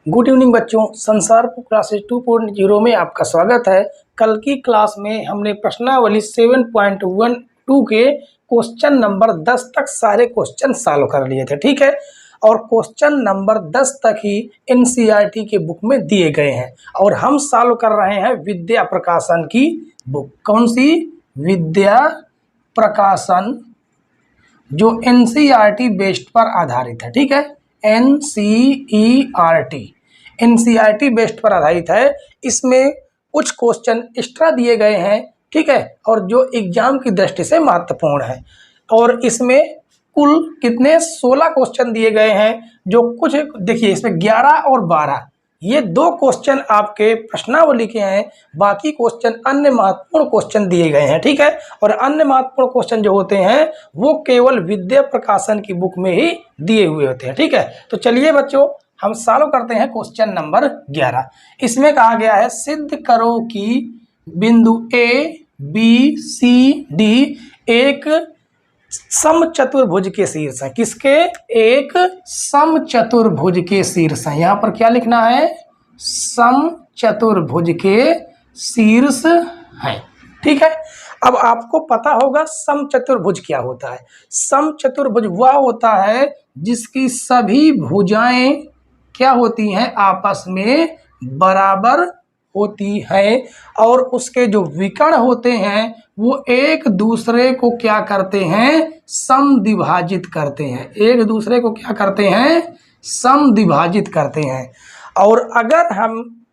Good evening बच्चों, संसार classes 2.0 में आपका स्वागत है। कल की क्लास में हमने प्रश्नावली 7.12 के क्वेश्चन नंबर 10 तक सारे क्वेश्चन सॉल्व कर लिए थे, ठीक है। और क्वेश्चन नंबर 10 तक ही एनसीईआरटी के बुक में दिए गए हैं और हम सॉल्व कर रहे हैं विद्या प्रकाशन की बुक। कौन सी? विद्या प्रकाशन, जो एनसीईआरटी बेस्ड पर आधारित है, ठीक है। एनसीईआरटी बेस्ड पर आधारित है। इसमें कुछ क्वेश्चन एक्स्ट्रा दिए गए हैं, ठीक है, और जो एग्जाम की दृष्टि से महत्वपूर्ण है। और इसमें कुल कितने 16 क्वेश्चन दिए गए हैं, जो कुछ देखिए इसमें 11 और 12 ये दो क्वेश्चन आपके प्रश्नावली के हैं, बाकी क्वेश्चन अन्य महत्वपूर्ण क्वेश्चन दिए गए हैं, ठीक है। और अन्य महत्वपूर्ण क्वेश्चन जो होते हैं वो केवल विद्या प्रकाशन की बुक में ही दिए हुए होते हैं, ठीक है। तो चलिए बच्चों, हम सॉल्व करते हैं क्वेश्चन नंबर 11। इसमें कहा गया है सिद्ध करो कि बिंदु ए बी सी डी एक समचतुर्भुज के शीर्ष है। किसके? एक समचतुर्भुज के शीर्ष है। यहां पर क्या लिखना है? समचतुर्भुज के शीर्ष है, ठीक है। अब आपको पता होगा समचतुर्भुज क्या होता है। समचतुर्भुज वह होता है जिसकी सभी भुजाएं क्या होती हैं? आपस में बराबर होती है और उसके जो विकर्ण होते हैं वो एक दूसरे को क्या करते हैं? समद्विभाजित करते हैं। एक दूसरे को क्या करते हैं? समद्विभाजित करते हैं। और अगर हम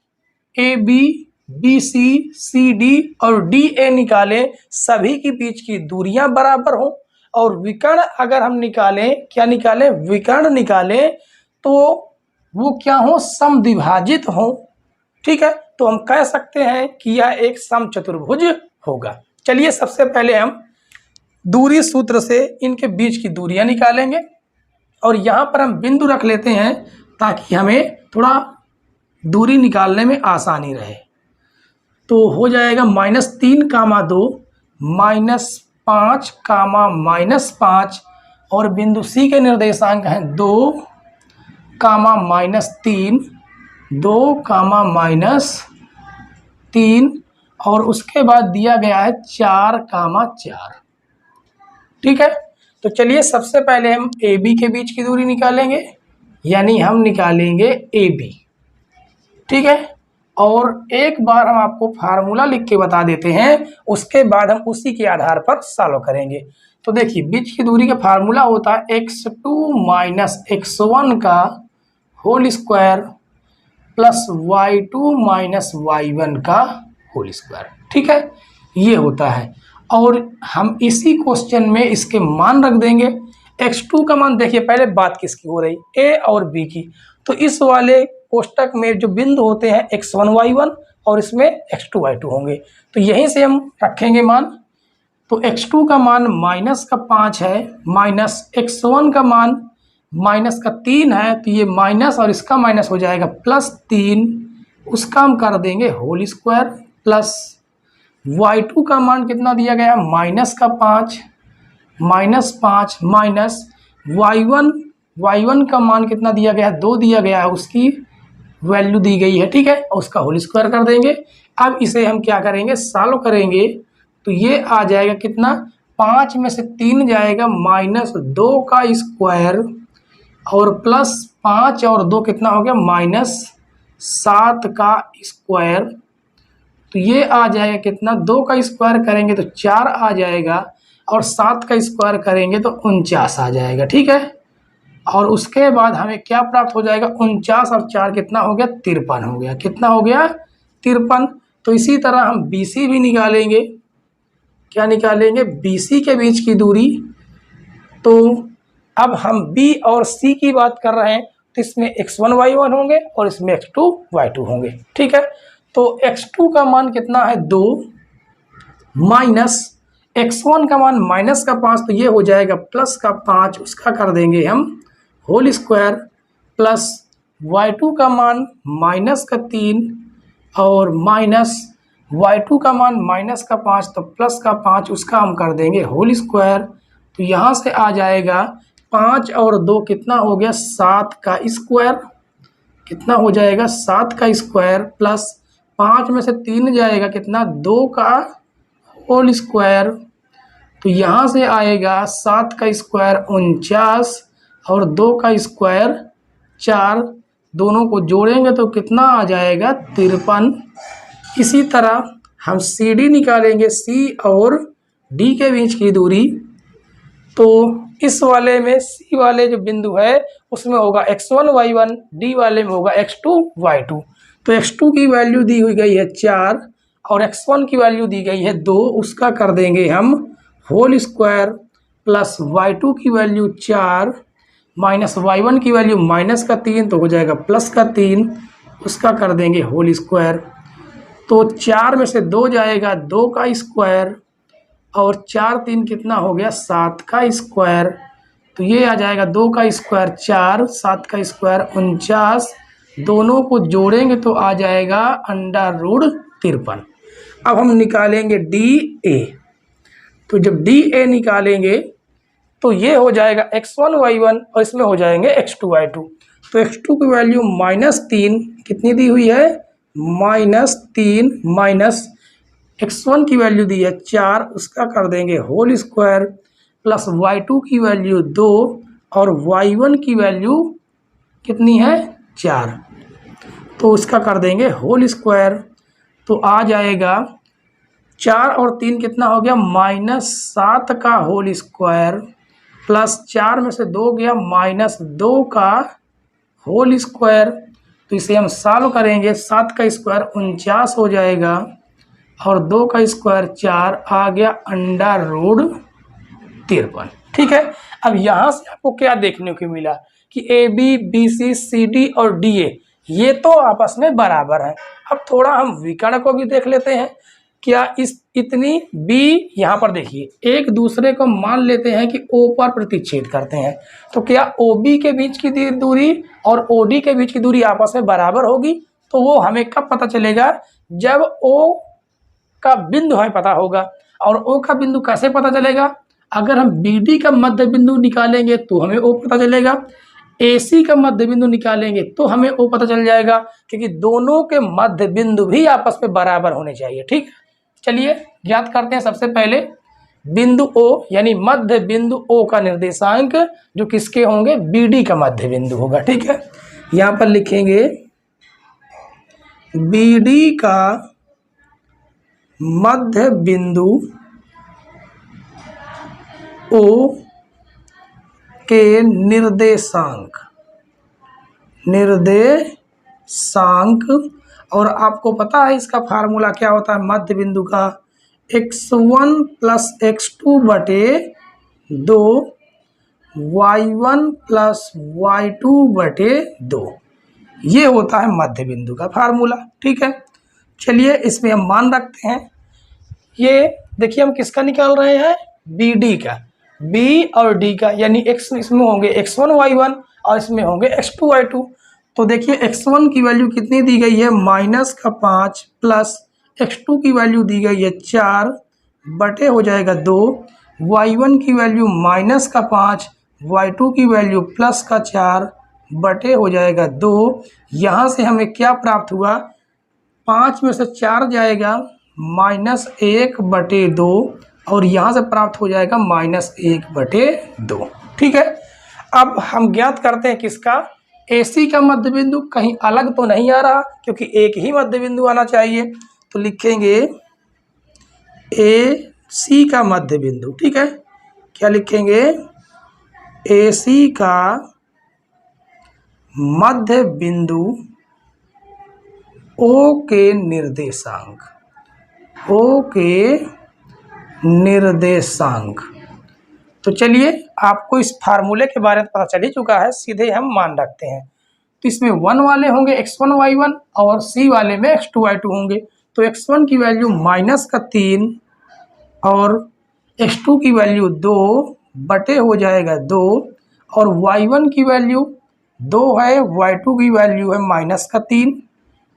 A B, B C, C D और डी ए निकालें, सभी के बीच की दूरियां बराबर हो और विकर्ण अगर हम निकालें, क्या निकालें? विकर्ण निकालें, तो वो क्या हो? समद्विभाजित हो, ठीक है। तो हम कह सकते हैं कि यह एक समचतुर्भुज होगा। चलिए सबसे पहले हम दूरी सूत्र से इनके बीच की दूरियां निकालेंगे और यहाँ पर हम बिंदु रख लेते हैं ताकि हमें थोड़ा दूरी निकालने में आसानी रहे। तो हो जाएगा -3, -2, -5, -5 और बिंदु सी के निर्देशांक हैं 2, -3, 2, -3 और उसके बाद दिया गया है 4, 4, ठीक है। तो चलिए सबसे पहले हम ए बी के बीच की दूरी निकालेंगे, यानी हम निकालेंगे ए बी, ठीक है। और एक बार हम आपको फार्मूला लिख के बता देते हैं, उसके बाद हम उसी के आधार पर सॉल्व करेंगे। तो देखिए बीच की दूरी का फार्मूला होता है x2 - x1 का whole square plus y2 - y1 का होल स्क्वायर, ठीक है, ये होता है। और हम इसी क्वेश्चन में इसके मान रख देंगे। x2 का मान देखिए, पहले बात किसकी हो रही? a और b की। तो इस वाले कोष्टक में जो बिंदु होते हैं x1 y1 और इसमें x2 y2 होंगे, तो यहीं से हम रखेंगे मान। तो x2 का मान -5 है, माइनस x1 का मान -3 है, तो ये माइनस और इसका माइनस हो जाएगा +3, उसका हम कर देंगे होल स्क्वायर प्लस y2 का मान कितना दिया गया? -5 माइनस y1 का मान कितना दिया गया है? 2 दिया गया है, उसकी वैल्यू दी गई है, ठीक है, और उसका होल स्क्वायर कर देंगे। अब इसे हम क्या करेंगे? सॉल्व करेंगे। तो ये आ जाएगा कितना? 5 में से 3 जाएगा -2 का स्क्वायर और +5 और 2 कितना हो गया? -7 का स्क्वायर। तो ये आ जाएगा कितना? 2 का स्क्वायर करेंगे तो 4 आ जाएगा और 7 का स्क्वायर करेंगे तो 49 आ जाएगा, ठीक है। और उसके बाद हमें क्या प्राप्त हो जाएगा? 49 और 4 कितना हो गया? 53 हो गया। कितना हो गया? 53। तो इसी तरह हम BC भी निकालेंगे। क्या निकालेंगे? BC के बीच की दूरी। तो अब हम B और C की बात कर रहे हैं, तो इसमें x1 y1 होंगे और इसमें x2 y2 होंगे, ठीक है। तो x2 का मान कितना है? 2 माइनस x1 का मान -5, तो ये हो जाएगा +5, उसका कर देंगे हम होल स्क्वायर प्लस y2 का मान -3 और माइनस y2 का मान -5, तो +5, उसका हम कर देंगे होल स्क्वायर। तो यहाँ से आ जाएगा 5 और 2 कितना हो गया? 7 का स्क्वायर कितना हो जाएगा 7 का स्क्वायर प्लस 5 में से 3 जाएगा कितना 2 का होल स्क्वायर। तो यहाँ से आएगा 7 का स्क्वायर 49 और 2 का स्क्वायर 4, दोनों को जोड़ेंगे तो कितना आ जाएगा 53। इसी तरह हम सी डी निकालेंगे, सी और डी के बीच की दूरी। तो इस वाले में सी वाले जो बिंदु है उसमें होगा x1 y1, डी वाले में होगा x2 y2। तो x2 की वैल्यू दी हुई गई है 4 और x1 की वैल्यू दी गई है 2, उसका कर देंगे हम होल स्क्वायर प्लस y2 की वैल्यू 4 माइनस y1 की वैल्यू माइनस का 3 तो हो जाएगा प्लस का 3, उसका कर देंगे होल स्क्वायर। तो 4 में से 2 जाएगा 2 का स्क्वायर और 4 3 कितना हो गया 7 का स्क्वायर। तो ये आ जाएगा 2 का स्क्वायर 4, 7 का स्क्वायर 49, दोनों को जोड़ेंगे तो आ जाएगा √53। अब हम निकालेंगे डी ए। तो जब डी ए निकालेंगे तो ये हो जाएगा x1 y1 और इसमें हो जाएंगे x2 y2। तो x2 की वैल्यू -3 कितनी दी हुई है -3 माइनस x1 की वैल्यू दी है 4, उसका कर देंगे होल स्क्वायर प्लस y2 की वैल्यू 2 और y1 की वैल्यू कितनी है 4, तो उसका कर देंगे होल स्क्वायर। तो आ जाएगा 4 और 3 कितना हो गया -7 का होल स्क्वायर प्लस 4 में से 2 गया -2 का होल स्क्वायर। तो इसे हम सॉल्व करेंगे, 7 का स्क्वायर 49 हो जाएगा और 2 का स्क्वायर 4 आ गया √53। ठीक है। अब यहाँ से आपको क्या देखने को मिला कि A B B C C D और डी ए ये तो आपस में बराबर है। अब थोड़ा हम विकर्ण को भी देख लेते हैं। क्या इतनी बी यहाँ पर देखिए एक दूसरे को मान लेते हैं कि ओ पर प्रतिच्छेद करते हैं, तो क्या ओ बी के बीच की दूरी और ओ डी के बीच की दूरी आपस में बराबर होगी? तो वो हमें कब पता चलेगा? जब ओ का बिंदु हमें पता होगा। और ओ का बिंदु कैसे पता चलेगा? अगर हम बी डी का मध्य बिंदु निकालेंगे तो हमें ओ पता चलेगा, ए सी का मध्य बिंदु निकालेंगे तो हमें ओ पता चल जाएगा, क्योंकि दोनों के मध्य बिंदु भी आपस में बराबर होने चाहिए। ठीक, चलिए ज्ञात करते हैं। सबसे पहले बिंदु ओ यानी मध्य बिंदु ओ का निर्देशांक जो किसके होंगे? बी डी का मध्य बिंदु होगा। ठीक है, यहाँ पर लिखेंगे बी डी का मध्य बिंदु ओ के निर्देशांक और आपको पता है इसका फार्मूला क्या होता है मध्य बिंदु का? x1 प्लस x2 बटे 2 y1 प्लस y2 बटे 2, ये होता है मध्य बिंदु का फार्मूला। ठीक है, चलिए इसमें हम मान रखते हैं। ये देखिए हम किसका निकाल रहे हैं? बी डी का, बी और डी का, यानी x इसमें होंगे x1 y1 और इसमें होंगे x2 y2। तो देखिए x1 की वैल्यू कितनी दी गई है? -5 प्लस x2 की वैल्यू दी गई है 4 बटे हो जाएगा 2, y1 की वैल्यू -5, y2 की वैल्यू +4 बटे हो जाएगा 2। यहाँ से हमें क्या प्राप्त हुआ? 5 में से 4 जाएगा -1 बटे 2 और यहाँ से प्राप्त हो जाएगा -1 बटे 2। ठीक है, अब हम ज्ञात करते हैं किसका? AC का मध्य बिंदु। कहीं अलग तो नहीं आ रहा क्योंकि एक ही मध्य बिंदु आना चाहिए, तो लिखेंगे AC का मध्य बिंदु। ठीक है, क्या लिखेंगे? AC का मध्य बिंदु O के निर्देशांक, O के निर्देशांक। तो चलिए आपको इस फार्मूले के बारे में पता चल ही चुका है, सीधे हम मान रखते हैं। तो इसमें 1 वाले होंगे x1 y1 और c वाले में x2 y2 होंगे। तो x1 की वैल्यू -3 और x2 की वैल्यू 2 बटे हो जाएगा 2 और y1 की वैल्यू 2 है, y2 की वैल्यू है -3।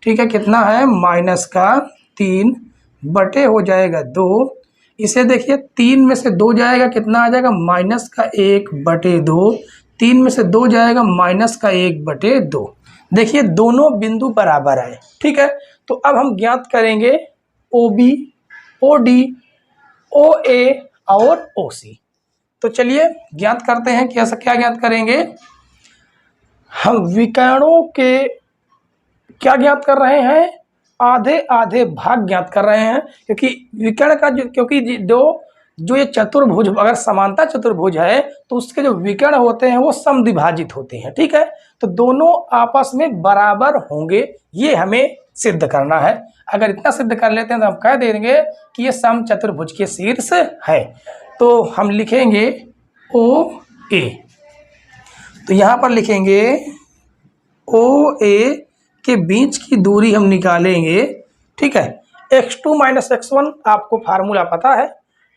ठीक है, कितना है? -3 बटे हो जाएगा 2। इसे देखिए 3 में से 2 जाएगा कितना आ जाएगा? -1 बटे 2। 3 में से 2 जाएगा -1 बटे 2। देखिए दोनों बिंदु बराबर है, ठीक है। तो अब हम ज्ञात करेंगे ओ बी, ओ डी, ओ ए और ओ सी। तो चलिए ज्ञात करते हैं। कैसा क्या ज्ञात करेंगे हम? विकर्णों के क्या ज्ञात कर रहे हैं? आधे आधे भाग ज्ञात कर रहे हैं, क्योंकि विकर्ण का जो ये चतुर्भुज, अगर समानता चतुर्भुज है तो उसके जो विकर्ण होते हैं वो समद्विभाजित होते हैं, ठीक है। तो दोनों आपस में बराबर होंगे, ये हमें सिद्ध करना है। अगर इतना सिद्ध कर लेते हैं तो हम कह देंगे कि ये सम चतुर्भुज के शीर्ष है। तो हम लिखेंगे ओ ए, तो यहाँ पर लिखेंगे ओ ए के बीच की दूरी हम निकालेंगे, ठीक है। x2 माइनस x1 आपको फार्मूला पता है।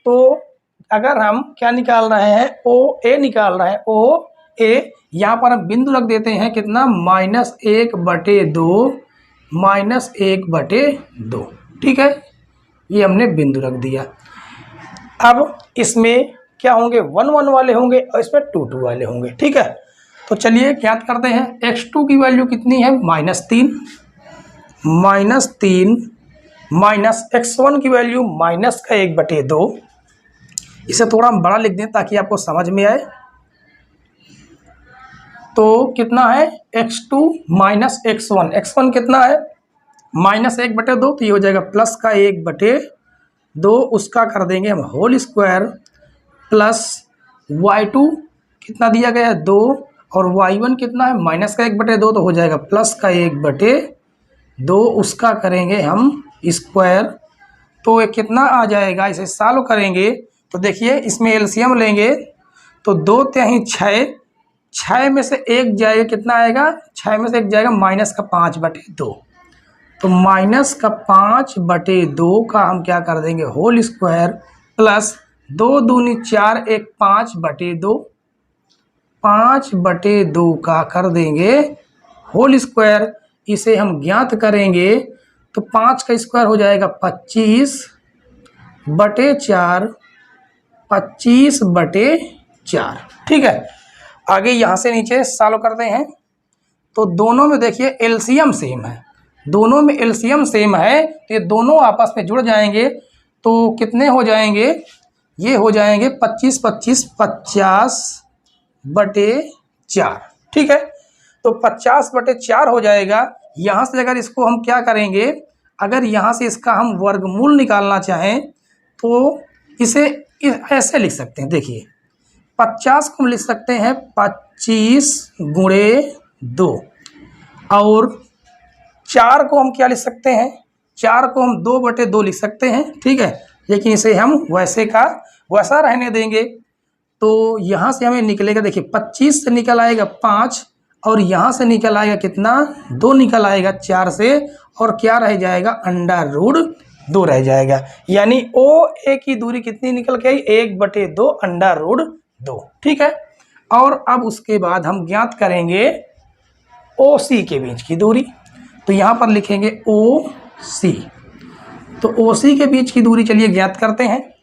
तो अगर हम क्या निकाल रहे हैं? ओ ए निकाल रहे हैं। ओ ए यहाँ पर हम बिंदु रख देते हैं, कितना? -1/2, -1/2, ठीक है। ये हमने बिंदु रख दिया। अब इसमें क्या होंगे? 1 1 वाले होंगे और इसमें 2 2 वाले होंगे, ठीक है। तो चलिए ज्ञात करते हैं। x2 की वैल्यू कितनी है? -3, माइनस x1 की वैल्यू -1/2। इसे थोड़ा हम बड़ा लिख दें ताकि आपको समझ में आए। तो कितना है? x2 माइनस x1, x1 कितना है? -1/2, तो ये हो जाएगा +1/2, उसका कर देंगे हम होल स्क्वायर, प्लस y2 कितना दिया गया है? 2, और y1 कितना है? -1/2, तो हो जाएगा +1/2, उसका करेंगे हम स्क्वायर। तो ये कितना आ जाएगा? इसे सॉल्व करेंगे तो देखिए इसमें एलसीएम लेंगे तो 2 3 6, 6 में से 1 जाएगा, कितना आएगा? 6 में से 1 जाएगा -5/2, तो -5/2 का हम क्या कर देंगे? होल स्क्वायर, प्लस 2 दूनी 4, 1 5/2, 5/2 का कर देंगे होल स्क्वायर। इसे हम ज्ञात करेंगे तो 5 का स्क्वायर हो जाएगा 25/4, 25/4, ठीक है। आगे यहाँ से नीचे सॉल्व करते हैं। तो दोनों में देखिए एलसीएम सेम है, दोनों में एलसीएम सेम है, तो ये दोनों आपस में जुड़ जाएंगे। तो कितने हो जाएंगे? ये हो जाएंगे 25 25 50/4, ठीक है। तो 50/4 हो जाएगा। यहाँ से अगर इसको हम क्या करेंगे, अगर यहाँ से इसका हम वर्गमूल निकालना चाहें तो इसे ऐसे लिख सकते हैं। देखिए 50 को हम लिख सकते हैं 25×2, और 4 को हम क्या लिख सकते हैं? 4 को हम 2/2 लिख सकते हैं, ठीक है। लेकिन इसे हम वैसे का वैसा रहने देंगे। तो यहाँ से हमें निकलेगा, देखिए 25 से निकल आएगा 5, और यहाँ से निकल आएगा कितना? 2 निकल आएगा 4 से, और क्या रह जाएगा? √2 रह जाएगा। यानी ओ ए की दूरी कितनी निकल के आई? 1/2 √2, ठीक है। और अब उसके बाद हम ज्ञात करेंगे ओ सी के बीच की दूरी। तो यहाँ पर लिखेंगे ओ सी। तो ओ सी के बीच की दूरी चलिए ज्ञात करते हैं।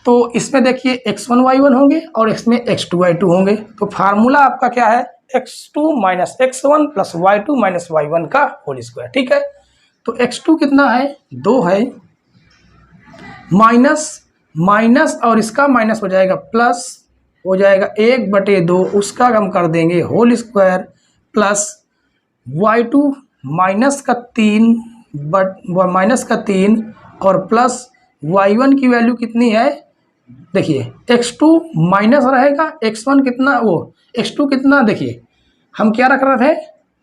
तो इसमें देखिए x1 y1 होंगे और इसमें x2 y2 होंगे। तो फार्मूला आपका क्या है? x2 minus x1 plus y2 minus y1 का होल स्क्वायर, ठीक है। तो x2 कितना है? 2 है, माइनस और इसका माइनस हो जाएगा प्लस, हो जाएगा 1/2, उसका हम कर देंगे होल स्क्वायर, प्लस y2 -3 और प्लस y1 की वैल्यू कितनी है? देखिए x2 माइनस रहेगा, x1 कितना? वो x2 कितना? देखिए हम क्या रख रहे थे?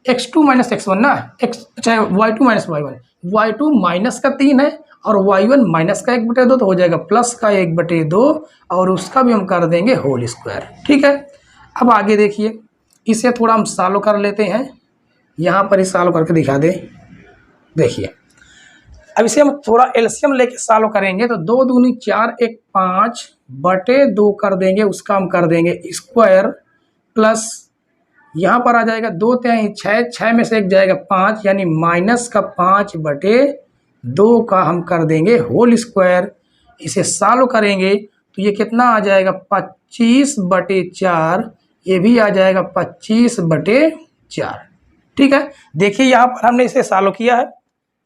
x2 माइनस x1 ना, चाहे y2 माइनस y1, y2 -3 है और y1 -1/2, तो हो जाएगा +1/2, और उसका भी हम कर देंगे होल स्क्वायर, ठीक है। अब आगे देखिए, इसे थोड़ा हम सॉल्व कर लेते हैं। यहाँ पर ही सॉल्व करके दिखा दे। देखिए अब इसे हम थोड़ा एलसीएम लेके सॉल्व करेंगे। तो 2 दूनी 4, 1 5/2 कर देंगे, उसका हम कर देंगे स्क्वायर, प्लस यहाँ पर आ जाएगा 2 3 6, 6 में से 1 जाएगा 5, यानी -5/2 का हम कर देंगे होल स्क्वायर। इसे सॉल्व करेंगे तो ये कितना आ जाएगा? 25/4, ये भी आ जाएगा 25/4, ठीक है। देखिए यहाँ पर हमने इसे सॉल्व किया है,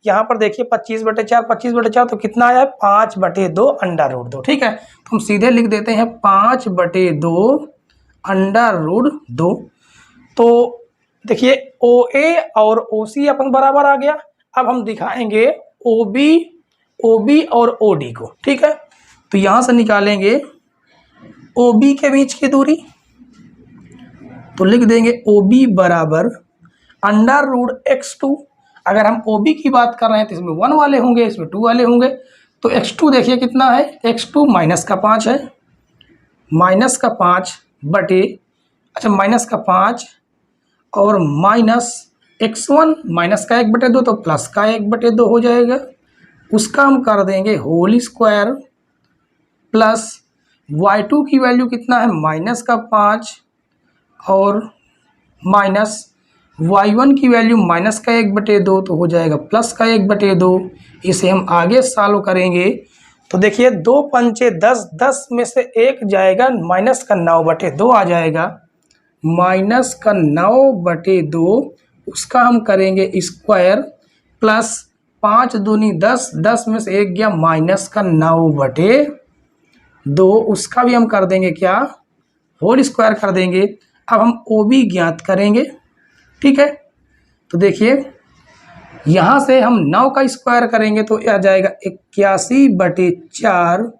यहाँ पर देखिए 25/4 25/4 तो कितना आया है 5/2 अंडर रूट 2। ठीक है, तो हम सीधे लिख देते हैं 5/2 अंडर रूट 2। तो देखिए ओ ए और ओ सी अपन बराबर आ गया। अब हम दिखाएंगे ओ बी और ओ डी को। ठीक है, तो यहाँ से निकालेंगे ओ बी के बीच की दूरी, तो लिख देंगे ओ बी बराबर अंडर रूट x2। अगर हम ओ बी की बात कर रहे हैं तो इसमें 1 वाले होंगे, इसमें 2 वाले होंगे। तो x2 देखिए कितना है, x2 -5 है, -5 बटे, अच्छा -5 और माइनस x1 -1/2 तो +1/2 हो जाएगा। उसका हम कर देंगे होल स्क्वायर प्लस y2 की वैल्यू कितना है -5 और माइनस y1 की वैल्यू -1/2 तो हो जाएगा +1/2। इसे हम आगे सॉल्व करेंगे तो देखिए 2 पंचे 10, 10 में से 1 जाएगा, -9/2 आ जाएगा, -9/2। उसका हम करेंगे स्क्वायर प्लस 5 दूनी 10, 10 में से 1 गया -9/2। उसका भी हम कर देंगे क्या, होल स्क्वायर कर देंगे। अब हम ओ बी ज्ञात करेंगे। ठीक है, तो देखिए यहाँ से हम 9 का स्क्वायर करेंगे तो आ जाएगा 81/4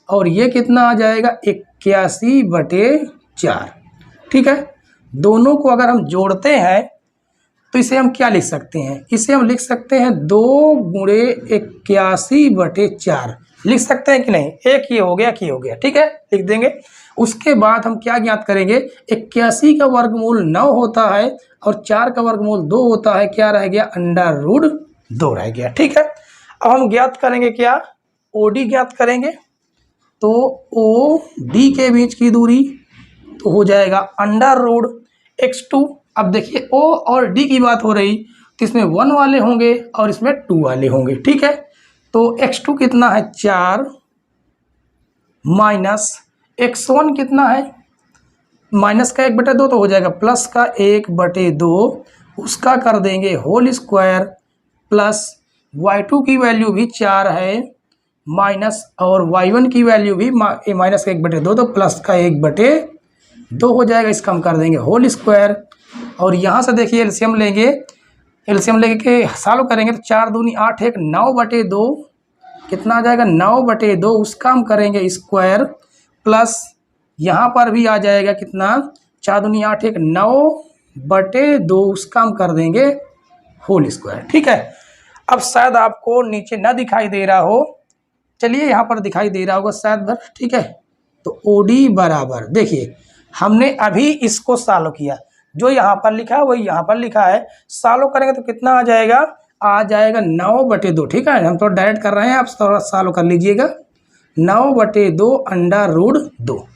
और ये कितना आ जाएगा 81/4। ठीक है, दोनों को अगर हम जोड़ते हैं तो इसे हम क्या लिख सकते हैं, इसे हम लिख सकते हैं 2 × 81/4 लिख सकते हैं कि नहीं। एक ये हो गया, की हो गया। ठीक है, लिख देंगे। उसके बाद हम क्या ज्ञात करेंगे, 81 का वर्गमूल 9 होता है और 4 का वर्गमूल 2 होता है, क्या रह गया अंडर रूट 2 रह गया। ठीक है, अब हम ज्ञात करेंगे क्या, ओ डी ज्ञात करेंगे। तो ओ डी के बीच की दूरी तो हो जाएगा अंडर रूट x2। अब देखिए ओ और डी की बात हो रही तो इसमें 1 वाले होंगे और इसमें 2 वाले होंगे। ठीक है, तो x2 कितना है 4 माइनस x1 कितना है -1/2 तो हो जाएगा +1/2। उसका कर देंगे होल स्क्वायर प्लस y2 की वैल्यू भी 4 है माइनस और y1 की वैल्यू भी -1/2 तो +1/2 हो जाएगा। इसका हम कर देंगे होल स्क्वायर और यहाँ से देखिए एलसीएम लेंगे, एलसीएम लेके सॉल्व करेंगे तो 4 दूनी 8 1 9/2 कितना आ जाएगा 9/2। उसका हम करेंगे स्क्वायर प्लस यहाँ पर भी आ जाएगा कितना 4 दूनी 8 1 9/2 उसका हम कर देंगे होल स्क्वायर। ठीक है, अब शायद आपको नीचे ना दिखाई दे रहा हो, चलिए यहाँ पर दिखाई दे रहा होगा शायद भर। ठीक है, तो ओ डी बराबर देखिए हमने अभी इसको सॉल्व किया, जो यहाँ पर लिखा है वही यहाँ पर लिखा है। सॉल्व करेंगे तो कितना आ जाएगा 9/2। ठीक है, हम तो डायरेक्ट कर रहे हैं, आप थोड़ा सॉल्व कर लीजिएगा 9/2 अंडर रूट 2।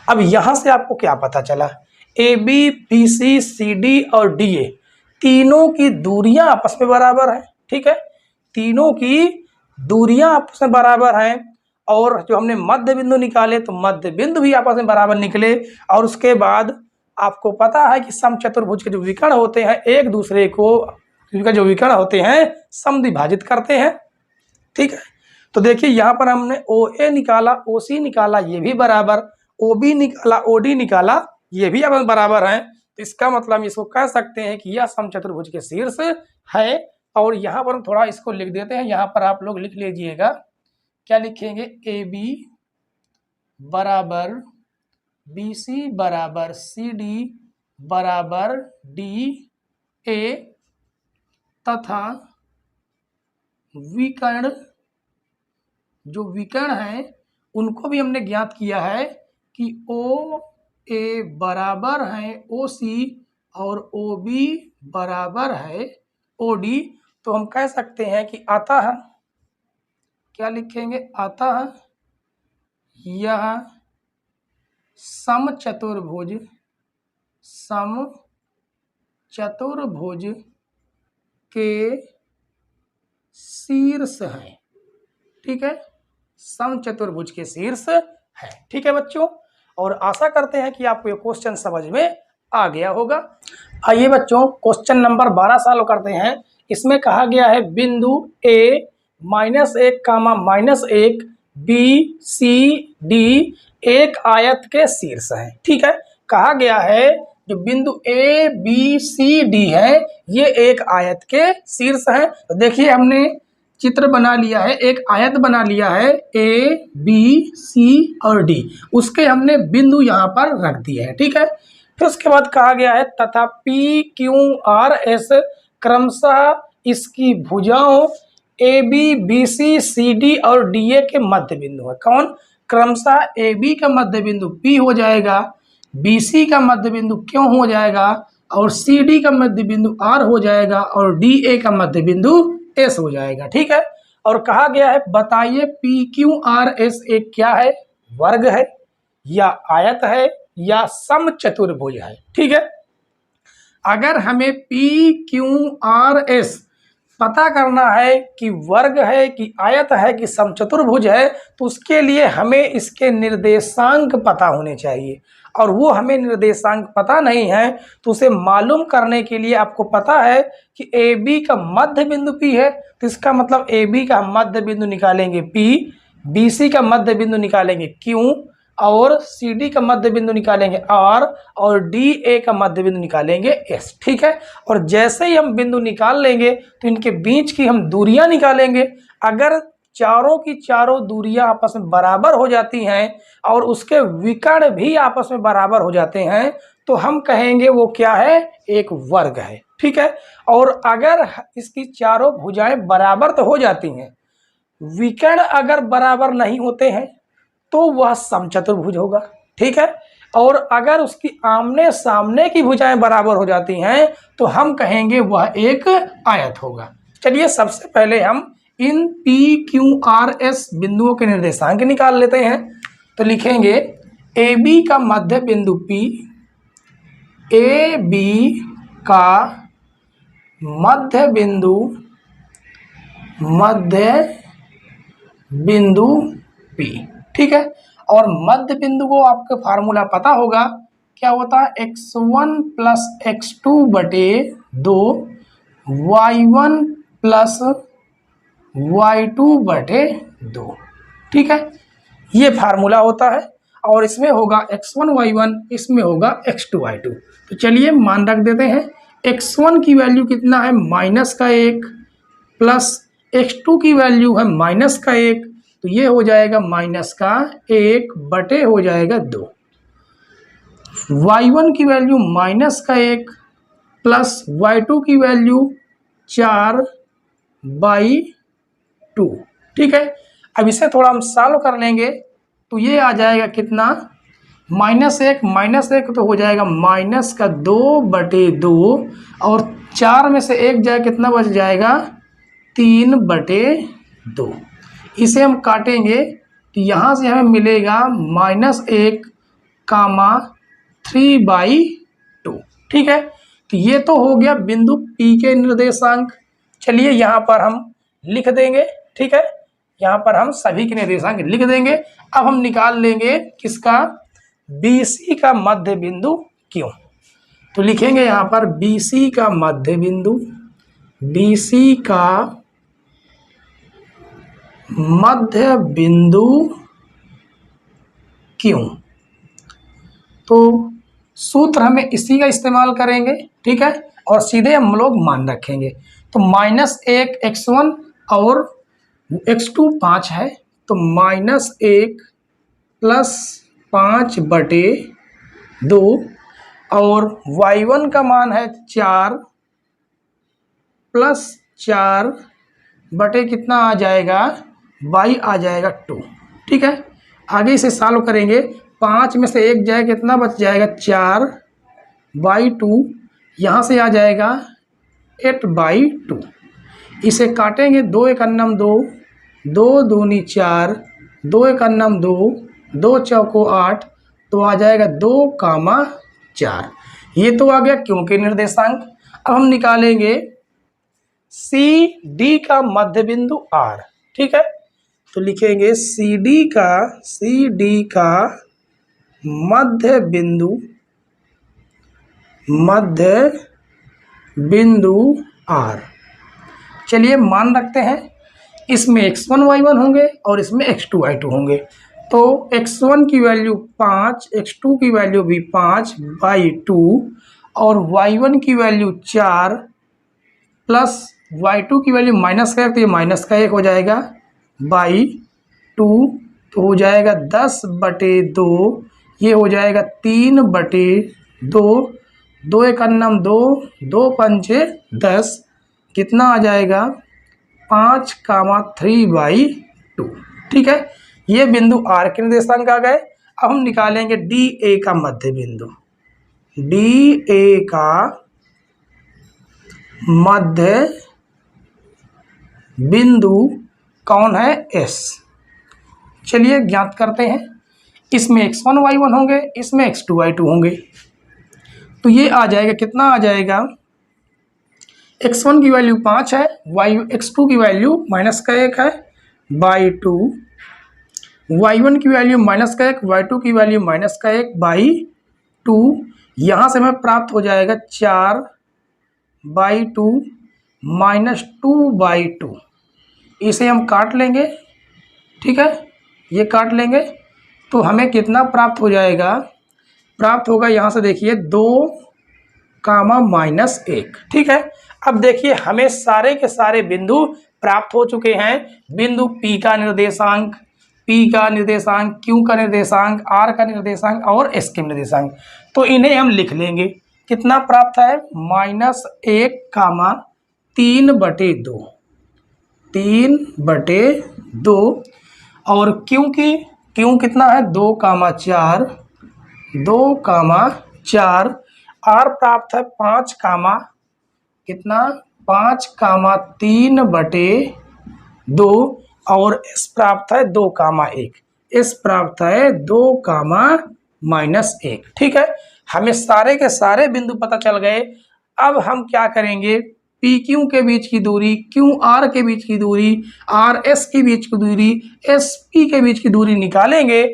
अब यहाँ से आपको क्या पता चला, A B B C C D और डी ए तीनों की दूरियां आपस में बराबर हैं। ठीक है, तीनों की दूरियां आपस में बराबर हैं और जो हमने मध्य बिंदु निकाले तो मध्य बिंदु भी आपस में बराबर निकले। और उसके बाद आपको पता है कि समचतुर्भुज के जो विकर्ण होते हैं एक दूसरे को जो विकर्ण होते हैं समद्विभाजित करते हैं। ठीक है, तो देखिए यहाँ पर हमने ओ ए निकाला, ओ सी निकाला, ये भी बराबर, ओ बी निकाला, ओ डी निकाला, ये भी अब बराबर हैं। तो इसका मतलब हम इसको कह सकते हैं कि यह समचतुर्भुज के शीर्ष है। और यहाँ पर हम थोड़ा इसको लिख देते हैं, यहाँ पर आप लोग लिख लीजिएगा, क्या लिखेंगे, ए बी बराबर बी सी बराबर सी डी बराबर डी ए तथा विकर्ण जो विकर्ण हैं उनको भी हमने ज्ञात किया है कि ओ ए बराबर है ओ सी और ओ बी बराबर है ओ डी। तो हम कह सकते हैं कि अतः क्या लिखेंगे, अतः यह समचतुर्भुज के शीर्ष है। ठीक है, समचतुर्भुज के शीर्ष है। ठीक है बच्चों, और आशा करते हैं कि आपको ये क्वेश्चन समझ में आ गया होगा। आइए बच्चों क्वेश्चन नंबर 12 सॉल्व करते हैं। इसमें कहा गया है बिंदु ए -1 कामा -1 बी सी डी एक आयत के शीर्ष है। ठीक है, कहा गया है जो बिंदु ए बी सी डी है ये एक आयत के शीर्ष है। तो देखिए हमने चित्र बना लिया है, एक आयत बना लिया है ए बी सी और डी, उसके हमने बिंदु यहाँ पर रख दिए हैं। ठीक है, फिर उसके बाद कहा गया है तथा पी क्यू आर एस क्रमशः इसकी भुजाओं A B B C C D और डी ए के मध्य बिंदु है। कौन? क्रमशः ए बी का मध्य बिंदु पी हो जाएगा, बी सी का मध्य बिंदु क्यों हो जाएगा और सी डी का मध्य बिंदु आर हो जाएगा और डी ए का मध्य बिंदु एस हो जाएगा। ठीक है, और कहा गया है बताइए पी क्यू आर एस एक क्या है? वर्ग है या आयत है या समचतुर्भुज है। ठीक है, अगर हमें पी क्यू आर एस पता करना है कि वर्ग है कि आयत है कि समचतुर्भुज है तो उसके लिए हमें इसके निर्देशांक पता होने चाहिए, और वो हमें निर्देशांक पता नहीं है तो उसे मालूम करने के लिए आपको पता है कि ए बी का मध्य बिंदु पी है, तो इसका मतलब ए बी का मध्य बिंदु निकालेंगे पी, बी सी का मध्य बिंदु निकालेंगे क्यू और सी डी का मध्य बिंदु निकालेंगे आर और डी ए का मध्य बिंदु निकालेंगे एस। ठीक है, और जैसे ही हम बिंदु निकाल लेंगे तो इनके बीच की हम दूरियां निकालेंगे। अगर चारों की चारों दूरियां आपस में बराबर हो जाती हैं और उसके विकर्ण भी आपस में बराबर हो जाते हैं तो हम कहेंगे वो क्या है? एक वर्ग है। ठीक है, और अगर इसकी चारों भुजाएं बराबर तो हो जाती हैं, विकर्ण अगर बराबर नहीं होते हैं तो वह समचतुर्भुज होगा। ठीक है, और अगर उसकी आमने सामने की भुजाएं बराबर हो जाती हैं तो हम कहेंगे वह एक आयत होगा। चलिए सबसे पहले हम in P Q R S बिंदुओं के निर्देशांक निकाल लेते हैं। तो लिखेंगे ए बी का मध्य बिंदु पी, ए बी का मध्य बिंदु पी। ठीक है, और मध्य बिंदु को आपको फार्मूला पता होगा, क्या होता है? x1 प्लस x2 बटे 2 y1 प्लस y2 बटे 2। ठीक है, ये फार्मूला होता है और इसमें होगा x1 y1, इसमें होगा x2 y2। तो चलिए मान रख देते हैं। x1 की वैल्यू कितना है? -1 प्लस x2 की वैल्यू है -1, तो ये हो जाएगा -1 बटे हो जाएगा 2। y1 की वैल्यू -1 प्लस y2 की वैल्यू 4/2। ठीक है, अब इसे थोड़ा हम सॉल्व कर लेंगे तो ये आ जाएगा कितना? -1 तो हो जाएगा -2/2 और 4 में से 1 जाए कितना बच जाएगा? 3/2। इसे हम काटेंगे तो यहाँ से हमें मिलेगा -1 कामा 3/2। ठीक है, तो ये तो हो गया बिंदु P के निर्देशांक। चलिए यहाँ पर हम लिख देंगे। ठीक है, यहाँ पर हम सभी के निर्देशांक लिख देंगे। अब हम निकाल लेंगे किसका? BC का मध्य बिंदु क्यों। तो लिखेंगे यहाँ पर BC का मध्य बिंदु, BC का मध्य बिंदु क्यों। तो सूत्र हमें इसी का इस्तेमाल करेंगे। ठीक है, और सीधे हम लोग मान रखेंगे। तो -1 x1 और x2 5 है, तो -1 प्लस 5/2 और y1 का मान है 4 प्लस 4 बटे कितना आ जाएगा? y आ जाएगा 2। ठीक है, आगे इसे सॉल्व करेंगे। 5 में से 1 जाए कितना बच जाएगा? 4/2, यहाँ से आ जाएगा 8/2। इसे काटेंगे, 2 1 2, 2 दूनी 4, 2 1 2, 2 चौको 8, तो आ जाएगा 2,4। ये तो आ गया क्योंकि निर्देशांक। अब हम निकालेंगे सी डी का मध्य बिंदु R। ठीक है, तो लिखेंगे सी डी का मध्य बिंदु मध्य बिंदु R। चलिए मान रखते हैं, इसमें x1 y1 होंगे और इसमें x2 y2 होंगे। तो x1 की वैल्यू 5, x2 की वैल्यू भी 5/2 और y1 की वैल्यू 4 प्लस y2 की वैल्यू माइनस का 1, तो ये माइनस का 1 हो जाएगा /2, तो हो जाएगा 10/2, ये हो जाएगा 3/2, 2 1 2, 2 5 10, कितना आ जाएगा 5,3/2। ठीक है, ये बिंदु R के निर्देशांक आ गए। अब हम निकालेंगे DA का मध्य बिंदु। DA का मध्य बिंदु कौन है? S। चलिए ज्ञात करते हैं, इसमें x1 y1 होंगे, इसमें x2 y2 होंगे। तो ये आ जाएगा, कितना आ जाएगा, x1 की वैल्यू 5 है, x2 की वैल्यू माइनस का 1 है /2, y1 की वैल्यू माइनस का 1, y2 की वैल्यू माइनस का 1 /2। यहाँ से हमें प्राप्त हो जाएगा 4/2 माइनस 2/2। इसे हम काट लेंगे, ठीक है, ये काट लेंगे तो हमें कितना प्राप्त हो जाएगा, प्राप्त होगा यहाँ से देखिए 2, -1। ठीक है, अब देखिए हमें सारे के सारे बिंदु प्राप्त हो चुके हैं। बिंदु P का निर्देशांक, P का निर्देशांक, Q का निर्देशांक, R का निर्देशांक और S के निर्देशांक। तो इन्हें हम लिख लेंगे। कितना प्राप्त है? -1, 3/2, 3/2। और Q कितना है? 2, 4, 2, 4। R प्राप्त है 5, कितना 5,3/2 और S प्राप्त है 2, 1। S प्राप्त है 2, -1। ठीक है, हमें सारे के सारे बिंदु पता चल गए। अब हम क्या करेंगे, PQ के बीच की दूरी, QR के बीच की दूरी, RS के बीच की दूरी, SP के बीच की दूरी निकालेंगे,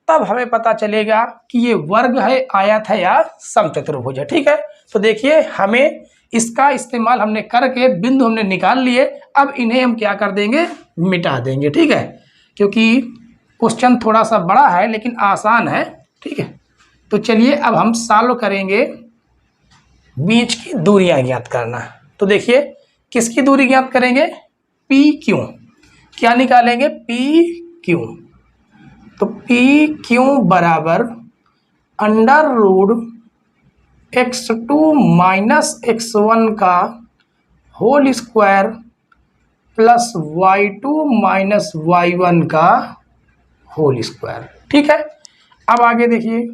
तब हमें पता चलेगा कि ये वर्ग है, आयत है या समचतुर्भुज है। ठीक है, तो देखिए हमें इसका इस्तेमाल हमने करके बिंदु हमने निकाल लिए। अब इन्हें हम क्या कर देंगे, मिटा देंगे। ठीक है, क्योंकि क्वेश्चन थोड़ा सा बड़ा है लेकिन आसान है। ठीक है, तो चलिए अब हम सॉल्व करेंगे बीच की दूरियां ज्ञात करना। तो देखिए किसकी दूरी ज्ञात करेंगे, PQ। क्या निकालेंगे, PQ। तो PQ बराबर √x2 - x1 का whole square plus y2 - y1 का होल स्क्वायर। ठीक है, अब आगे देखिए,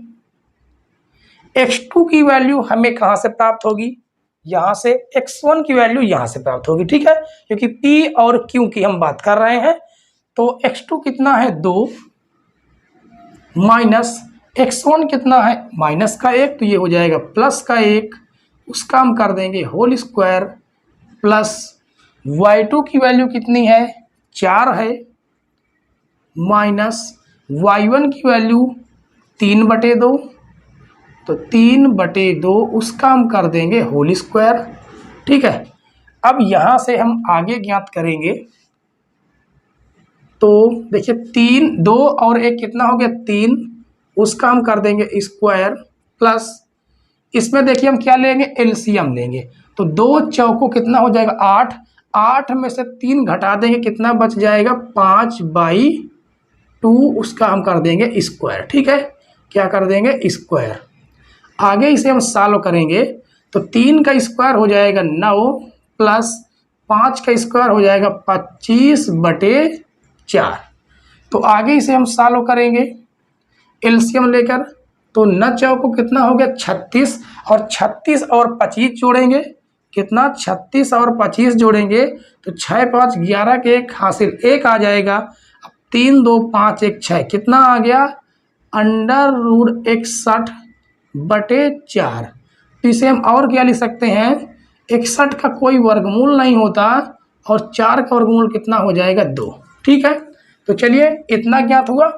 x2 की वैल्यू हमें कहाँ से प्राप्त होगी, यहाँ से। x1 की वैल्यू यहाँ से प्राप्त होगी। ठीक है, क्योंकि P और Q की हम बात कर रहे हैं। तो x2 कितना है, 2 माइनस x1 कितना है, माइनस का 1, तो ये हो जाएगा प्लस का 1, उसका हम कर देंगे होल स्क्वायर प्लस y2 की वैल्यू कितनी है, 4 है, माइनस y1 की वैल्यू 3/2, तो 3/2 उसका हम कर देंगे होल स्क्वायर। ठीक है, अब यहाँ से हम आगे ज्ञात करेंगे। तो देखिए 3, 2 और 1 कितना हो गया, 3, उसका हम कर देंगे स्क्वायर प्लस इसमें देखिए हम क्या लेंगे, एलसीएम लेंगे। तो 2 चौको कितना हो जाएगा, 8, 8 में से 3 घटा देंगे, कितना बच जाएगा, 5/2, उसका हम कर देंगे स्क्वायर। ठीक है, क्या कर देंगे, स्क्वायर। आगे इसे हम सॉल्व करेंगे तो 3 का स्क्वायर हो जाएगा 9 प्लस 5 का स्क्वायर हो जाएगा 25/4। तो आगे इसे हम सॉल्व करेंगे एलसीएम लेकर। तो 9 चौको कितना हो गया, 36, और 36 और 25 जोड़ेंगे, कितना, 36 और 25 जोड़ेंगे तो 6, 5, 11 के 1 हासिल 1 आ जाएगा। अब 3, 2, 5, 1, 6 कितना आ गया, √61/4। तो इसे हम और क्या लिख सकते हैं, 61 का कोई वर्गमूल नहीं होता और 4 का वर्गमूल कितना हो जाएगा, 2। ठीक है, तो चलिए इतना ज्ञात हुआ।